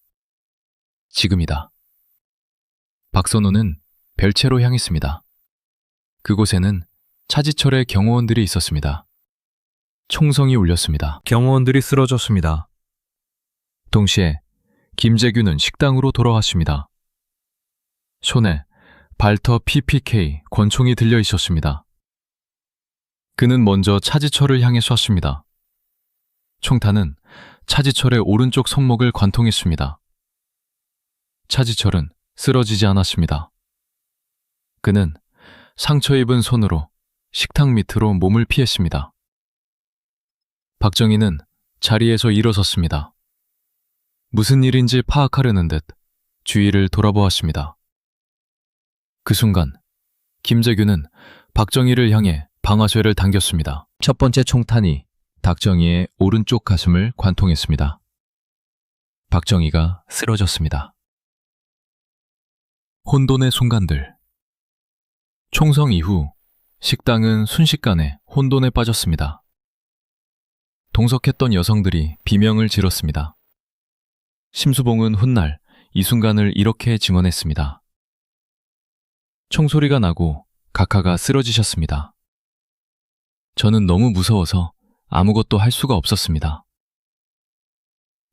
지금이다. 박선호는 별채로 향했습니다. 그곳에는 차지철의 경호원들이 있었습니다. 총성이 울렸습니다. 경호원들이 쓰러졌습니다. 동시에 김재규는 식당으로 돌아왔습니다. 손에 발터 PPK 권총이 들려 있었습니다. 그는 먼저 차지철을 향해 쐈습니다. 총탄은 차지철의 오른쪽 손목을 관통했습니다. 차지철은 쓰러지지 않았습니다. 그는 상처 입은 손으로 식탁 밑으로 몸을 피했습니다. 박정희는 자리에서 일어섰습니다. 무슨 일인지 파악하려는 듯 주위를 돌아보았습니다. 그 순간 김재규는 박정희를 향해 방아쇠를 당겼습니다. 첫 번째 총탄이 박정희의 오른쪽 가슴을 관통했습니다. 박정희가 쓰러졌습니다. 혼돈의 순간들. 총성 이후 식당은 순식간에 혼돈에 빠졌습니다. 동석했던 여성들이 비명을 지렀습니다. 심수봉은 훗날 이 순간을 이렇게 증언했습니다. 총소리가 나고 각하가 쓰러지셨습니다. 저는 너무 무서워서 아무것도 할 수가 없었습니다.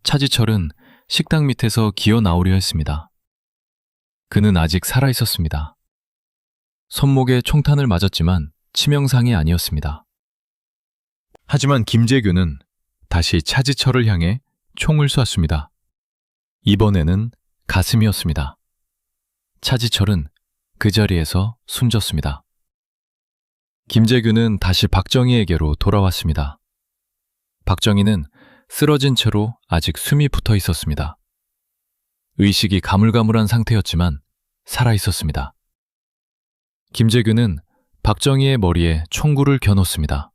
차지철은 식당 밑에서 기어 나오려 했습니다. 그는 아직 살아 있었습니다. 손목에 총탄을 맞았지만 치명상이 아니었습니다. 하지만 김재규는 다시 차지철을 향해 총을 쐈습니다. 이번에는 가슴이었습니다. 차지철은 그 자리에서 숨졌습니다. 김재규는 다시 박정희에게로 돌아왔습니다. 박정희는 쓰러진 채로 아직 숨이 붙어 있었습니다. 의식이 가물가물한 상태였지만 살아 있었습니다. 김재규는 박정희의 머리에 총구를 겨눴습니다.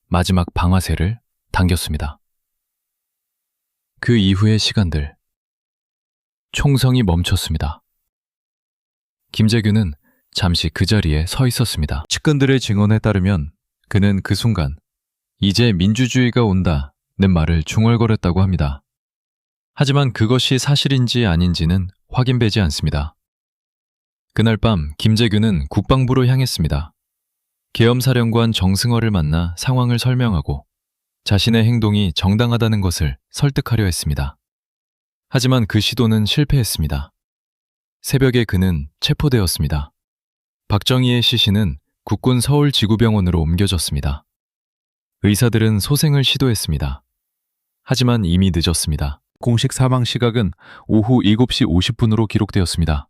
마지막 방아쇠를 당겼습니다. 그 이후의 시간들, 총성이 멈췄습니다. 김재규는 잠시 그 자리에 서 있었습니다. 측근들의 증언에 따르면 그는 그 순간 이제 민주주의가 온다는 말을 중얼거렸다고 합니다. 하지만 그것이 사실인지 아닌지는 확인되지 않습니다. 그날 밤 김재규는 국방부로 향했습니다. 계엄사령관 정승화를 만나 상황을 설명하고 자신의 행동이 정당하다는 것을 설득하려 했습니다. 하지만 그 시도는 실패했습니다. 새벽에 그는 체포되었습니다. 박정희의 시신은 국군 서울지구병원으로 옮겨졌습니다. 의사들은 소생을 시도했습니다. 하지만 이미 늦었습니다. 공식 사망 시각은 오후 7시 50분으로 기록되었습니다.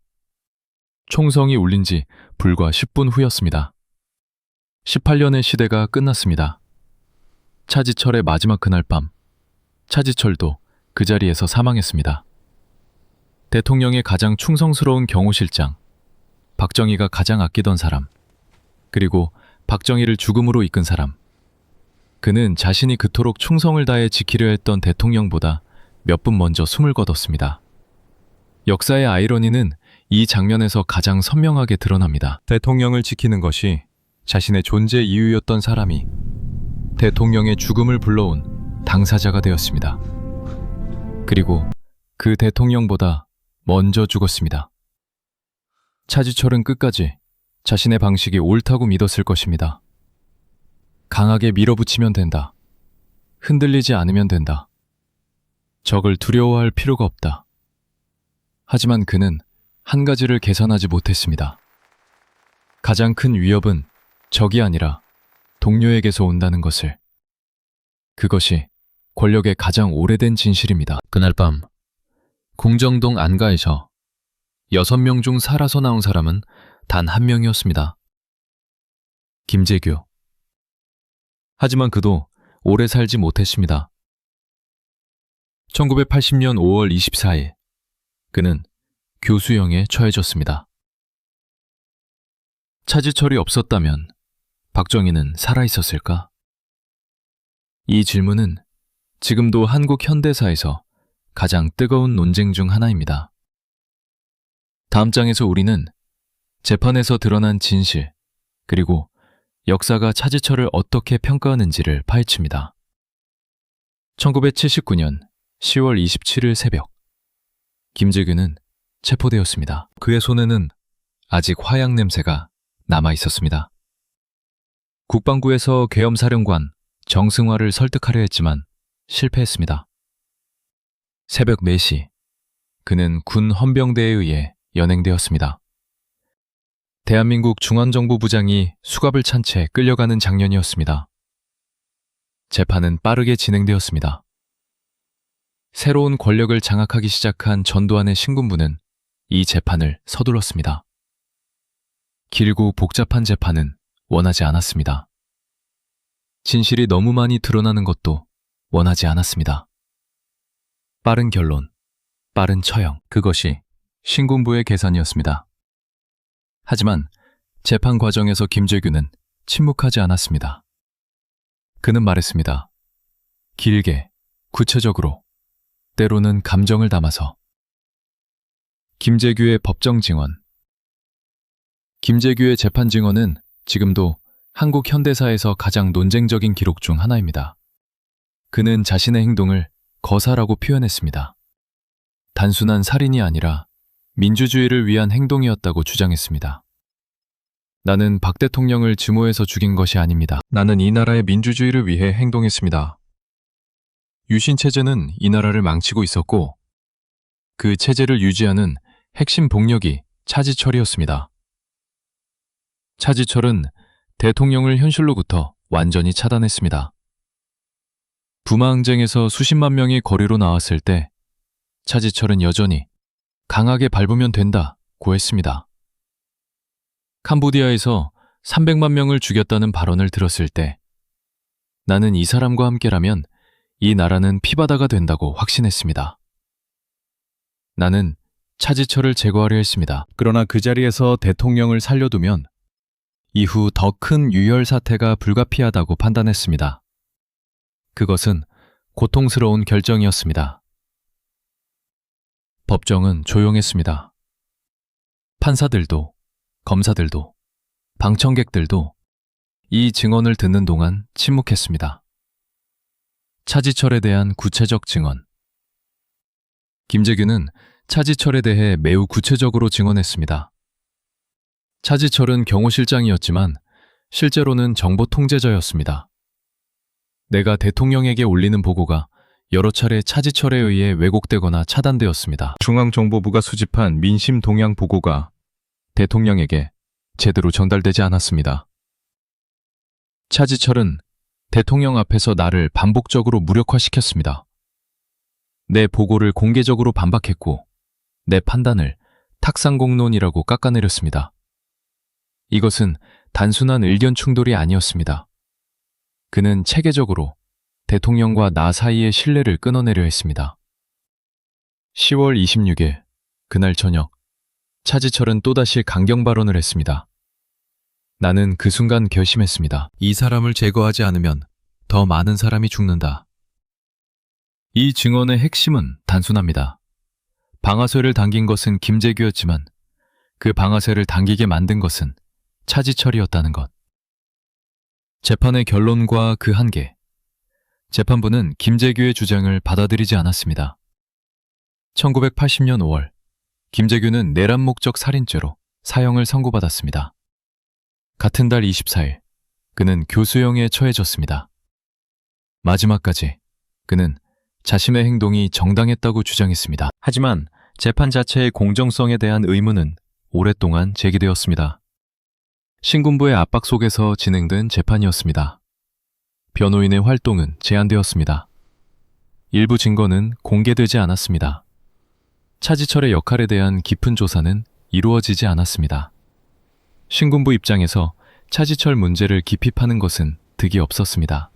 총성이 울린 지 불과 10분 후였습니다. 18년의 시대가 끝났습니다. 차지철의 마지막 그날 밤, 차지철도 그 자리에서 사망했습니다. 대통령의 가장 충성스러운 경호실장, 박정희가 가장 아끼던 사람, 그리고 박정희를 죽음으로 이끈 사람. 그는 자신이 그토록 충성을 다해 지키려 했던 대통령보다 몇 분 먼저 숨을 거뒀습니다. 역사의 아이러니는 이 장면에서 가장 선명하게 드러납니다. 대통령을 지키는 것이 자신의 존재 이유였던 사람이 대통령의 죽음을 불러온 당사자가 되었습니다. 그리고 그 대통령보다 먼저 죽었습니다. 차지철은 끝까지 자신의 방식이 옳다고 믿었을 것입니다. 강하게 밀어붙이면 된다. 흔들리지 않으면 된다. 적을 두려워할 필요가 없다. 하지만 그는 한 가지를 계산하지 못했습니다. 가장 큰 위협은 적이 아니라 동료에게서 온다는 것을. 그것이 권력의 가장 오래된 진실입니다. 그날 밤 궁정동 안가에서 6명 중 살아서 나온 사람은 단 한 명이었습니다. 김재규. 하지만 그도 오래 살지 못했습니다. 1980년 5월 24일 그는 교수형에 처해졌습니다. 차지철이 없었다면 박정희는 살아있었을까? 이 질문은 지금도 한국 현대사에서 가장 뜨거운 논쟁 중 하나입니다. 다음 장에서 우리는 재판에서 드러난 진실, 그리고 역사가 차지철을 어떻게 평가하는지를 파헤칩니다. 1979년 10월 27일 새벽, 김재규는 체포되었습니다. 그의 손에는 아직 화약 냄새가 남아 있었습니다. 국방부에서 계엄사령관 정승화를 설득하려 했지만 실패했습니다. 새벽 4시, 그는 군 헌병대에 의해 연행되었습니다. 대한민국 중앙정부부장이 수갑을 찬 채 끌려가는 장면이었습니다. 재판은 빠르게 진행되었습니다. 새로운 권력을 장악하기 시작한 전두환의 신군부는 이 재판을 서둘렀습니다. 길고 복잡한 재판은 원하지 않았습니다. 진실이 너무 많이 드러나는 것도 원하지 않았습니다. 빠른 결론, 빠른 처형, 그것이 신군부의 계산이었습니다. 하지만 재판 과정에서 김재규는 침묵하지 않았습니다. 그는 말했습니다. 길게, 구체적으로, 때로는 감정을 담아서. 김재규의 법정 증언. 김재규의 재판 증언은 지금도 한국 현대사에서 가장 논쟁적인 기록 중 하나입니다. 그는 자신의 행동을 거사라고 표현했습니다. 단순한 살인이 아니라 민주주의를 위한 행동이었다고 주장했습니다. 나는 박 대통령을 증오해서 죽인 것이 아닙니다. 나는 이 나라의 민주주의를 위해 행동했습니다. 유신 체제는 이 나라를 망치고 있었고 그 체제를 유지하는 핵심 동력이 차지철이었습니다. 차지철은 대통령을 현실로부터 완전히 차단했습니다. 부마항쟁에서 수십만 명이 거리로 나왔을 때 차지철은 여전히 강하게 밟으면 된다 고했습니다. 캄보디아에서 300만 명을 죽였다는 발언을 들었을 때 나는 이 사람과 함께라면 이 나라는 피바다가 된다고 확신했습니다. 나는 차지철을 제거하려 했습니다. 그러나 그 자리에서 대통령을 살려두면 이후 더 큰 유혈 사태가 불가피하다고 판단했습니다. 그것은 고통스러운 결정이었습니다. 법정은 조용했습니다. 판사들도, 검사들도, 방청객들도 이 증언을 듣는 동안 침묵했습니다. 차지철에 대한 구체적 증언. 김재규는 차지철에 대해 매우 구체적으로 증언했습니다. 차지철은 경호실장이었지만 실제로는 정보 통제자였습니다. 내가 대통령에게 올리는 보고가 여러 차례 차지철에 의해 왜곡되거나 차단되었습니다. 중앙정보부가 수집한 민심 동향 보고가 대통령에게 제대로 전달되지 않았습니다. 차지철은 대통령 앞에서 나를 반복적으로 무력화시켰습니다. 내 보고를 공개적으로 반박했고 내 판단을 탁상공론이라고 깎아내렸습니다. 이것은 단순한 의견 충돌이 아니었습니다. 그는 체계적으로 대통령과 나 사이의 신뢰를 끊어내려 했습니다. 10월 26일, 그날 저녁, 차지철은 또다시 강경 발언을 했습니다. 나는 그 순간 결심했습니다. 이 사람을 제거하지 않으면 더 많은 사람이 죽는다. 이 증언의 핵심은 단순합니다. 방아쇠를 당긴 것은 김재규였지만 그 방아쇠를 당기게 만든 것은 차지철이었다는 것. 재판의 결론과 그 한계. 재판부는 김재규의 주장을 받아들이지 않았습니다. 1980년 5월, 김재규는 내란 목적 살인죄로 사형을 선고받았습니다. 같은 달 24일, 그는 교수형에 처해졌습니다. 마지막까지 그는 자신의 행동이 정당했다고 주장했습니다. 하지만 재판 자체의 공정성에 대한 의문은 오랫동안 제기되었습니다. 신군부의 압박 속에서 진행된 재판이었습니다. 변호인의 활동은 제한되었습니다. 일부 증거는 공개되지 않았습니다. 차지철의 역할에 대한 깊은 조사는 이루어지지 않았습니다. 신군부 입장에서 차지철 문제를 깊이 파는 것은 득이 없었습니다.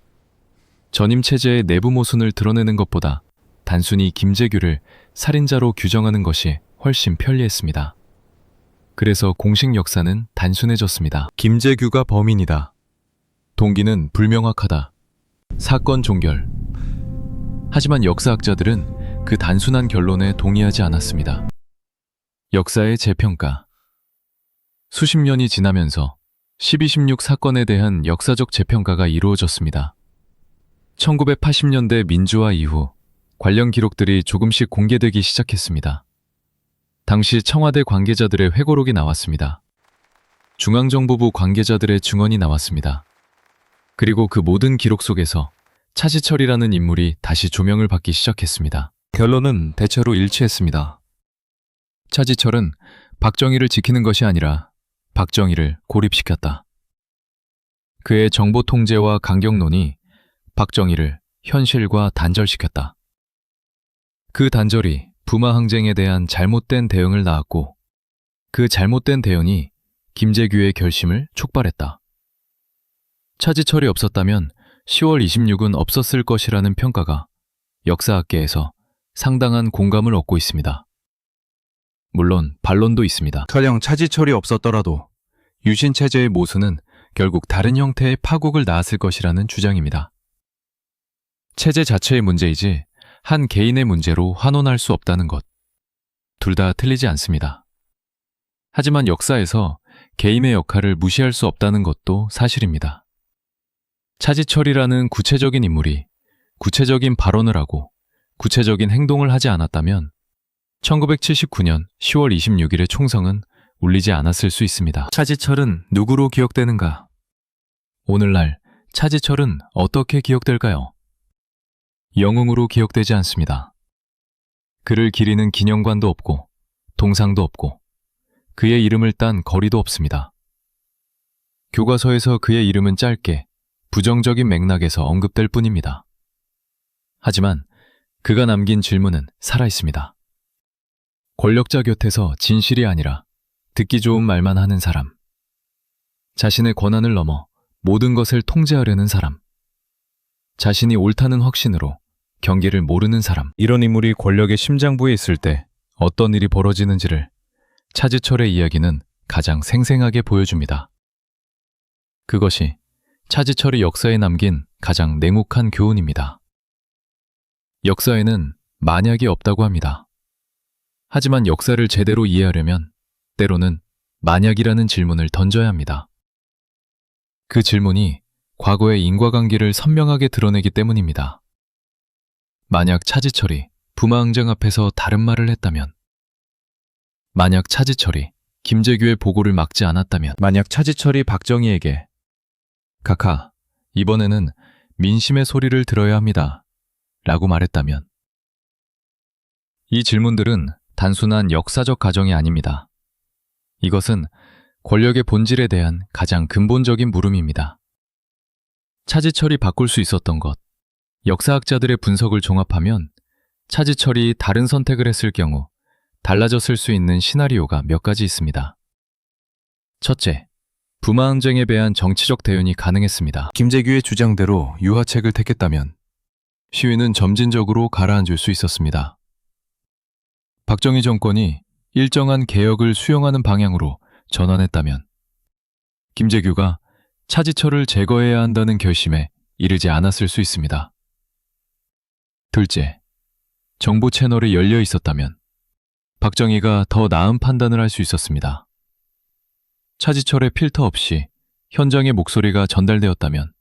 전임 체제의 내부 모순을 드러내는 것보다 단순히 김재규를 살인자로 규정하는 것이 훨씬 편리했습니다. 그래서 공식 역사는 단순해졌습니다. 김재규가 범인이다. 동기는 불명확하다. 사건 종결. 하지만 역사학자들은 그 단순한 결론에 동의하지 않았습니다. 역사의 재평가. 수십 년이 지나면서 12.16 사건에 대한 역사적 재평가가 이루어졌습니다. 1980년대 민주화 이후 관련 기록들이 조금씩 공개되기 시작했습니다. 당시 청와대 관계자들의 회고록이 나왔습니다. 중앙정보부 관계자들의 증언이 나왔습니다. 그리고 그 모든 기록 속에서 차지철이라는 인물이 다시 조명을 받기 시작했습니다. 결론은 대체로 일치했습니다. 차지철은 박정희를 지키는 것이 아니라 박정희를 고립시켰다. 그의 정보 통제와 강경론이 박정희를 현실과 단절시켰다. 그 단절이 부마 항쟁에 대한 잘못된 대응을 낳았고 그 잘못된 대응이 김재규의 결심을 촉발했다. 차지철이 없었다면 10월 26은 없었을 것이라는 평가가 역사학계에서 상당한 공감을 얻고 있습니다. 물론 반론도 있습니다. 설령 차지철이 없었더라도 유신체제의 모순은 결국 다른 형태의 파국을 낳았을 것이라는 주장입니다. 체제 자체의 문제이지 한 개인의 문제로 환원할 수 없다는 것. 둘 다 틀리지 않습니다. 하지만 역사에서 개인의 역할을 무시할 수 없다는 것도 사실입니다. 차지철이라는 구체적인 인물이 구체적인 발언을 하고 구체적인 행동을 하지 않았다면 1979년 10월 26일의 총성은 울리지 않았을 수 있습니다. 차지철은 누구로 기억되는가? 오늘날 차지철은 어떻게 기억될까요? 영웅으로 기억되지 않습니다. 그를 기리는 기념관도 없고 동상도 없고 그의 이름을 딴 거리도 없습니다. 교과서에서 그의 이름은 짧게 부정적인 맥락에서 언급될 뿐입니다. 하지만 그가 남긴 질문은 살아있습니다. 권력자 곁에서 진실이 아니라 듣기 좋은 말만 하는 사람. 자신의 권한을 넘어 모든 것을 통제하려는 사람. 자신이 옳다는 확신으로 경계를 모르는 사람. 이런 인물이 권력의 심장부에 있을 때 어떤 일이 벌어지는지를 차지철의 이야기는 가장 생생하게 보여줍니다. 그것이 차지철의 역사에 남긴 가장 냉혹한 교훈입니다. 역사에는 만약이 없다고 합니다. 하지만 역사를 제대로 이해하려면 때로는 만약이라는 질문을 던져야 합니다. 그 질문이 과거의 인과관계를 선명하게 드러내기 때문입니다. 만약 차지철이 부마항쟁 앞에서 다른 말을 했다면, 만약 차지철이 김재규의 보고를 막지 않았다면, 만약 차지철이 박정희에게 카카, 이번에는 민심의 소리를 들어야 합니다 라고 말했다면, 이 질문들은 단순한 역사적 가정이 아닙니다. 이것은 권력의 본질에 대한 가장 근본적인 물음입니다. 차지철이 바꿀 수 있었던 것, 역사학자들의 분석을 종합하면 차지철이 다른 선택을 했을 경우 달라졌을 수 있는 시나리오가 몇 가지 있습니다. 첫째, 부마항쟁에 대한 정치적 대응이 가능했습니다. 김재규의 주장대로 유화책을 택했다면 시위는 점진적으로 가라앉을 수 있었습니다. 박정희 정권이 일정한 개혁을 수용하는 방향으로 전환했다면 김재규가 차지철을 제거해야 한다는 결심에 이르지 않았을 수 있습니다. 둘째, 정보 채널이 열려 있었다면 박정희가 더 나은 판단을 할 수 있었습니다. 차지철의 필터 없이 현장의 목소리가 전달되었다면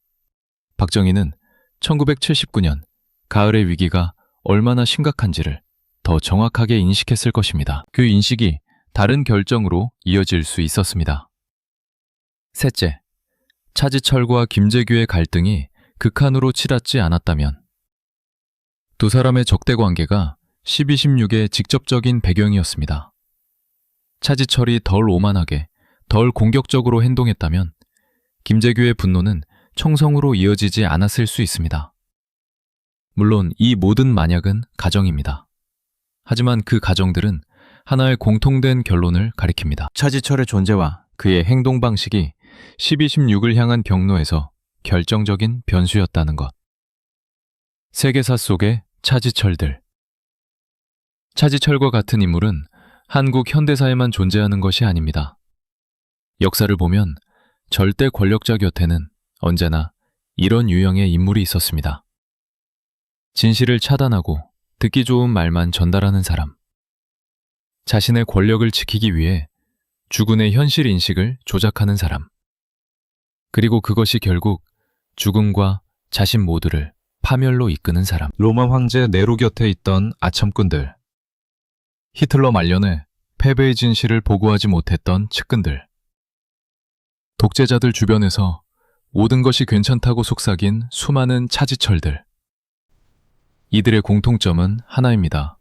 박정희는 1979년 가을의 위기가 얼마나 심각한지를 더 정확하게 인식했을 것입니다. 그 인식이 다른 결정으로 이어질 수 있었습니다. 셋째, 차지철과 김재규의 갈등이 극한으로 치닫지 않았다면 두 사람의 적대 관계가 12.16의 직접적인 배경이었습니다. 차지철이 덜 오만하게, 덜 공격적으로 행동했다면 김재규의 분노는 청성으로 이어지지 않았을 수 있습니다. 물론 이 모든 만약은 가정입니다. 하지만 그 가정들은 하나의 공통된 결론을 가리킵니다. 차지철의 존재와 그의 행동 방식이 12.16을 향한 경로에서 결정적인 변수였다는 것. 세계사 속의 차지철들. 차지철과 같은 인물은 한국 현대사에만 존재하는 것이 아닙니다. 역사를 보면 절대 권력자 곁에는 언제나 이런 유형의 인물이 있었습니다. 진실을 차단하고 듣기 좋은 말만 전달하는 사람. 자신의 권력을 지키기 위해 주군의 현실 인식을 조작하는 사람. 그리고 그것이 결국 죽음과 자신 모두를 파멸로 이끄는 사람. 로마 황제 네로 곁에 있던 아첨꾼들. 히틀러 말년에 패배의 진실을 보고하지 못했던 측근들. 독재자들 주변에서 모든 것이 괜찮다고 속삭인 수많은 차지철들. 이들의 공통점은 하나입니다.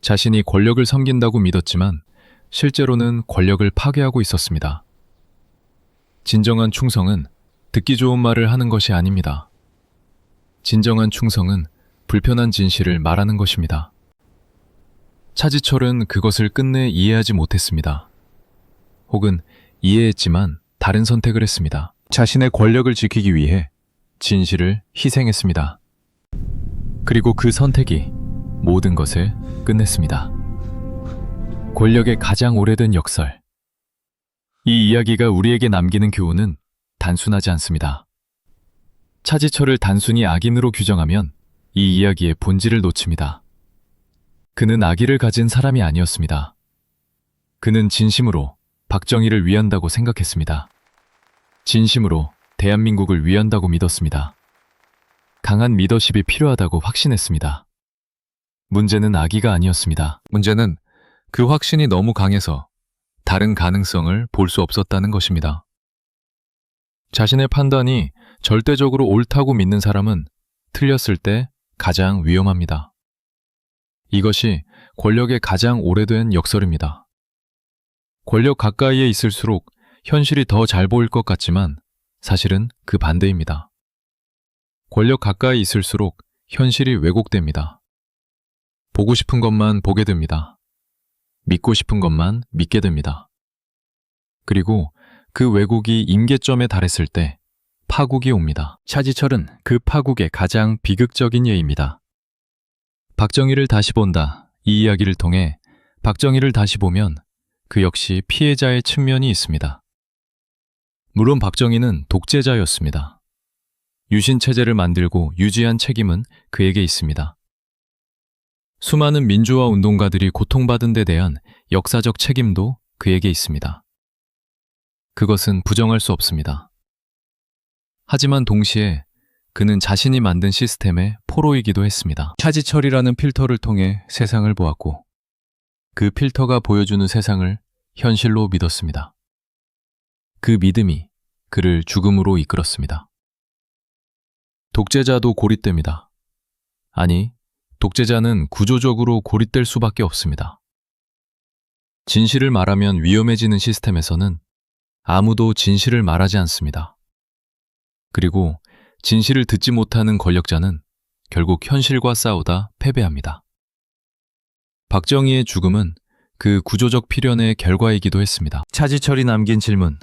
자신이 권력을 섬긴다고 믿었지만 실제로는 권력을 파괴하고 있었습니다. 진정한 충성은 듣기 좋은 말을 하는 것이 아닙니다. 진정한 충성은 불편한 진실을 말하는 것입니다. 차지철은 그것을 끝내 이해하지 못했습니다. 혹은 이해했지만 다른 선택을 했습니다. 자신의 권력을 지키기 위해 진실을 희생했습니다. 그리고 그 선택이 모든 것을 끝냈습니다. 권력의 가장 오래된 역설. 이 이야기가 우리에게 남기는 교훈은 단순하지 않습니다. 차지철을 단순히 악인으로 규정하면 이 이야기의 본질을 놓칩니다. 그는 악의를 가진 사람이 아니었습니다. 그는 진심으로 박정희를 위한다고 생각했습니다. 진심으로 대한민국을 위한다고 믿었습니다. 강한 리더십이 필요하다고 확신했습니다. 문제는 악의가 아니었습니다. 문제는 그 확신이 너무 강해서 다른 가능성을 볼 수 없었다는 것입니다. 자신의 판단이 절대적으로 옳다고 믿는 사람은 틀렸을 때 가장 위험합니다. 이것이 권력의 가장 오래된 역설입니다. 권력 가까이에 있을수록 현실이 더 잘 보일 것 같지만 사실은 그 반대입니다. 권력 가까이 있을수록 현실이 왜곡됩니다. 보고 싶은 것만 보게 됩니다. 믿고 싶은 것만 믿게 됩니다. 그리고 그 왜곡이 임계점에 달했을 때 파국이 옵니다. 차지철은 그 파국의 가장 비극적인 예입니다. 박정희를 다시 본다. 이 이야기를 통해 박정희를 다시 보면 그 역시 피해자의 측면이 있습니다. 물론 박정희는 독재자였습니다. 유신체제를 만들고 유지한 책임은 그에게 있습니다. 수많은 민주화 운동가들이 고통받은 데 대한 역사적 책임도 그에게 있습니다. 그것은 부정할 수 없습니다. 하지만 동시에 그는 자신이 만든 시스템의 포로이기도 했습니다. 차지철이라는 필터를 통해 세상을 보았고 그 필터가 보여주는 세상을 현실로 믿었습니다. 그 믿음이 그를 죽음으로 이끌었습니다. 독재자도 고립됩니다. 아니, 독재자는 구조적으로 고립될 수밖에 없습니다. 진실을 말하면 위험해지는 시스템에서는 아무도 진실을 말하지 않습니다. 그리고 진실을 듣지 못하는 권력자는 결국 현실과 싸우다 패배합니다. 박정희의 죽음은 그 구조적 필연의 결과이기도 했습니다. 차지철이 남긴 질문.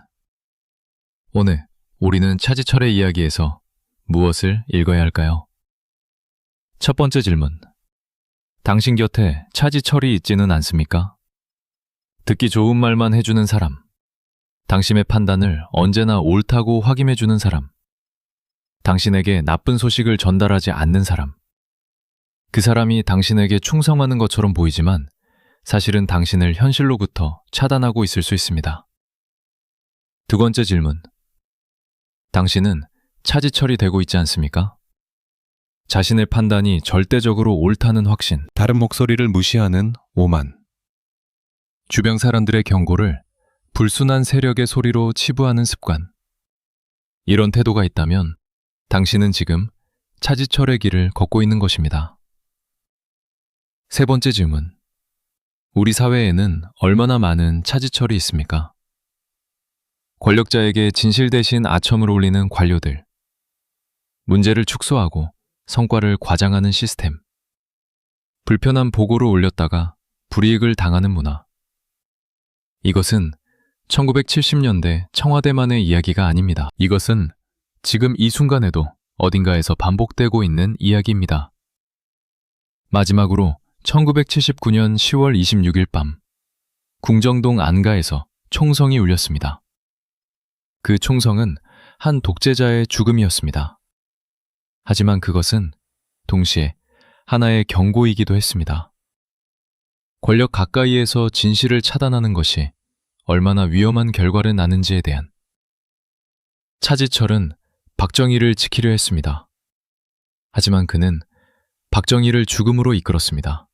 오늘 우리는 차지철의 이야기에서 무엇을 읽어야 할까요? 첫 번째 질문. 당신 곁에 차지철이 있지는 않습니까? 듣기 좋은 말만 해주는 사람. 당신의 판단을 언제나 옳다고 확인해주는 사람. 당신에게 나쁜 소식을 전달하지 않는 사람. 그 사람이 당신에게 충성하는 것처럼 보이지만 사실은 당신을 현실로부터 차단하고 있을 수 있습니다. 두 번째 질문. 당신은 차지철이 되고 있지 않습니까? 자신의 판단이 절대적으로 옳다는 확신, 다른 목소리를 무시하는 오만, 주변 사람들의 경고를 불순한 세력의 소리로 치부하는 습관. 이런 태도가 있다면 당신은 지금 차지철의 길을 걷고 있는 것입니다. 세 번째 질문. 우리 사회에는 얼마나 많은 차지철이 있습니까? 권력자에게 진실 대신 아첨을 올리는 관료들. 문제를 축소하고 성과를 과장하는 시스템. 불편한 보고를 올렸다가 불이익을 당하는 문화. 이것은 1970년대 청와대만의 이야기가 아닙니다. 이것은 지금 이 순간에도 어딘가에서 반복되고 있는 이야기입니다. 마지막으로 1979년 10월 26일 밤 궁정동 안가에서 총성이 울렸습니다. 그 총성은 한 독재자의 죽음이었습니다. 하지만 그것은 동시에 하나의 경고이기도 했습니다. 권력 가까이에서 진실을 차단하는 것이 얼마나 위험한 결과를 낳는지에 대한. 차지철은 박정희를 지키려 했습니다. 하지만 그는 박정희를 죽음으로 이끌었습니다.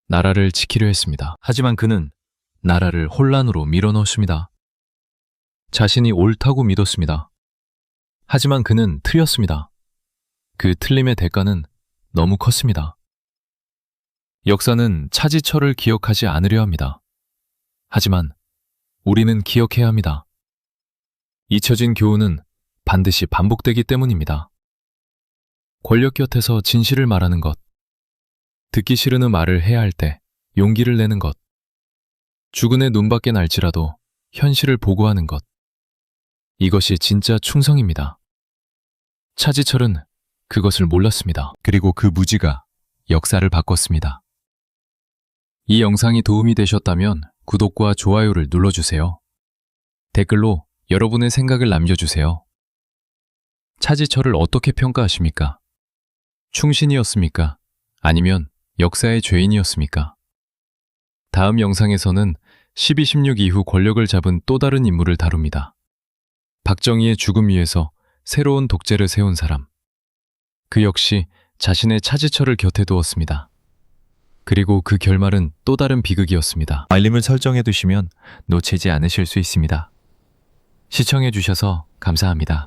나라를 지키려 했습니다. 하지만 그는 나라를 혼란으로 밀어넣었습니다. 자신이 옳다고 믿었습니다. 하지만 그는 틀렸습니다. 그 틀림의 대가는 너무 컸습니다. 역사는 차지철을 기억하지 않으려 합니다. 하지만 우리는 기억해야 합니다. 잊혀진 교훈은 반드시 반복되기 때문입니다. 권력 곁에서 진실을 말하는 것, 듣기 싫은 말을 해야 할 때 용기를 내는 것, 죽은의 눈밖에 날지라도 현실을 보고하는 것, 이것이 진짜 충성입니다. 차지철은 그것을 몰랐습니다. 그리고 그 무지가 역사를 바꿨습니다. 이 영상이 도움이 되셨다면 구독과 좋아요를 눌러주세요. 댓글로 여러분의 생각을 남겨주세요. 차지철을 어떻게 평가하십니까? 충신이었습니까? 아니면 역사의 죄인이었습니까? 다음 영상에서는 12.16 이후 권력을 잡은 또 다른 인물을 다룹니다. 박정희의 죽음 위에서 새로운 독재를 세운 사람. 그 역시 자신의 차지철을 곁에 두었습니다. 그리고 그 결말은 또 다른 비극이었습니다. 알림을 설정해 두시면 놓치지 않으실 수 있습니다. 시청해 주셔서 감사합니다.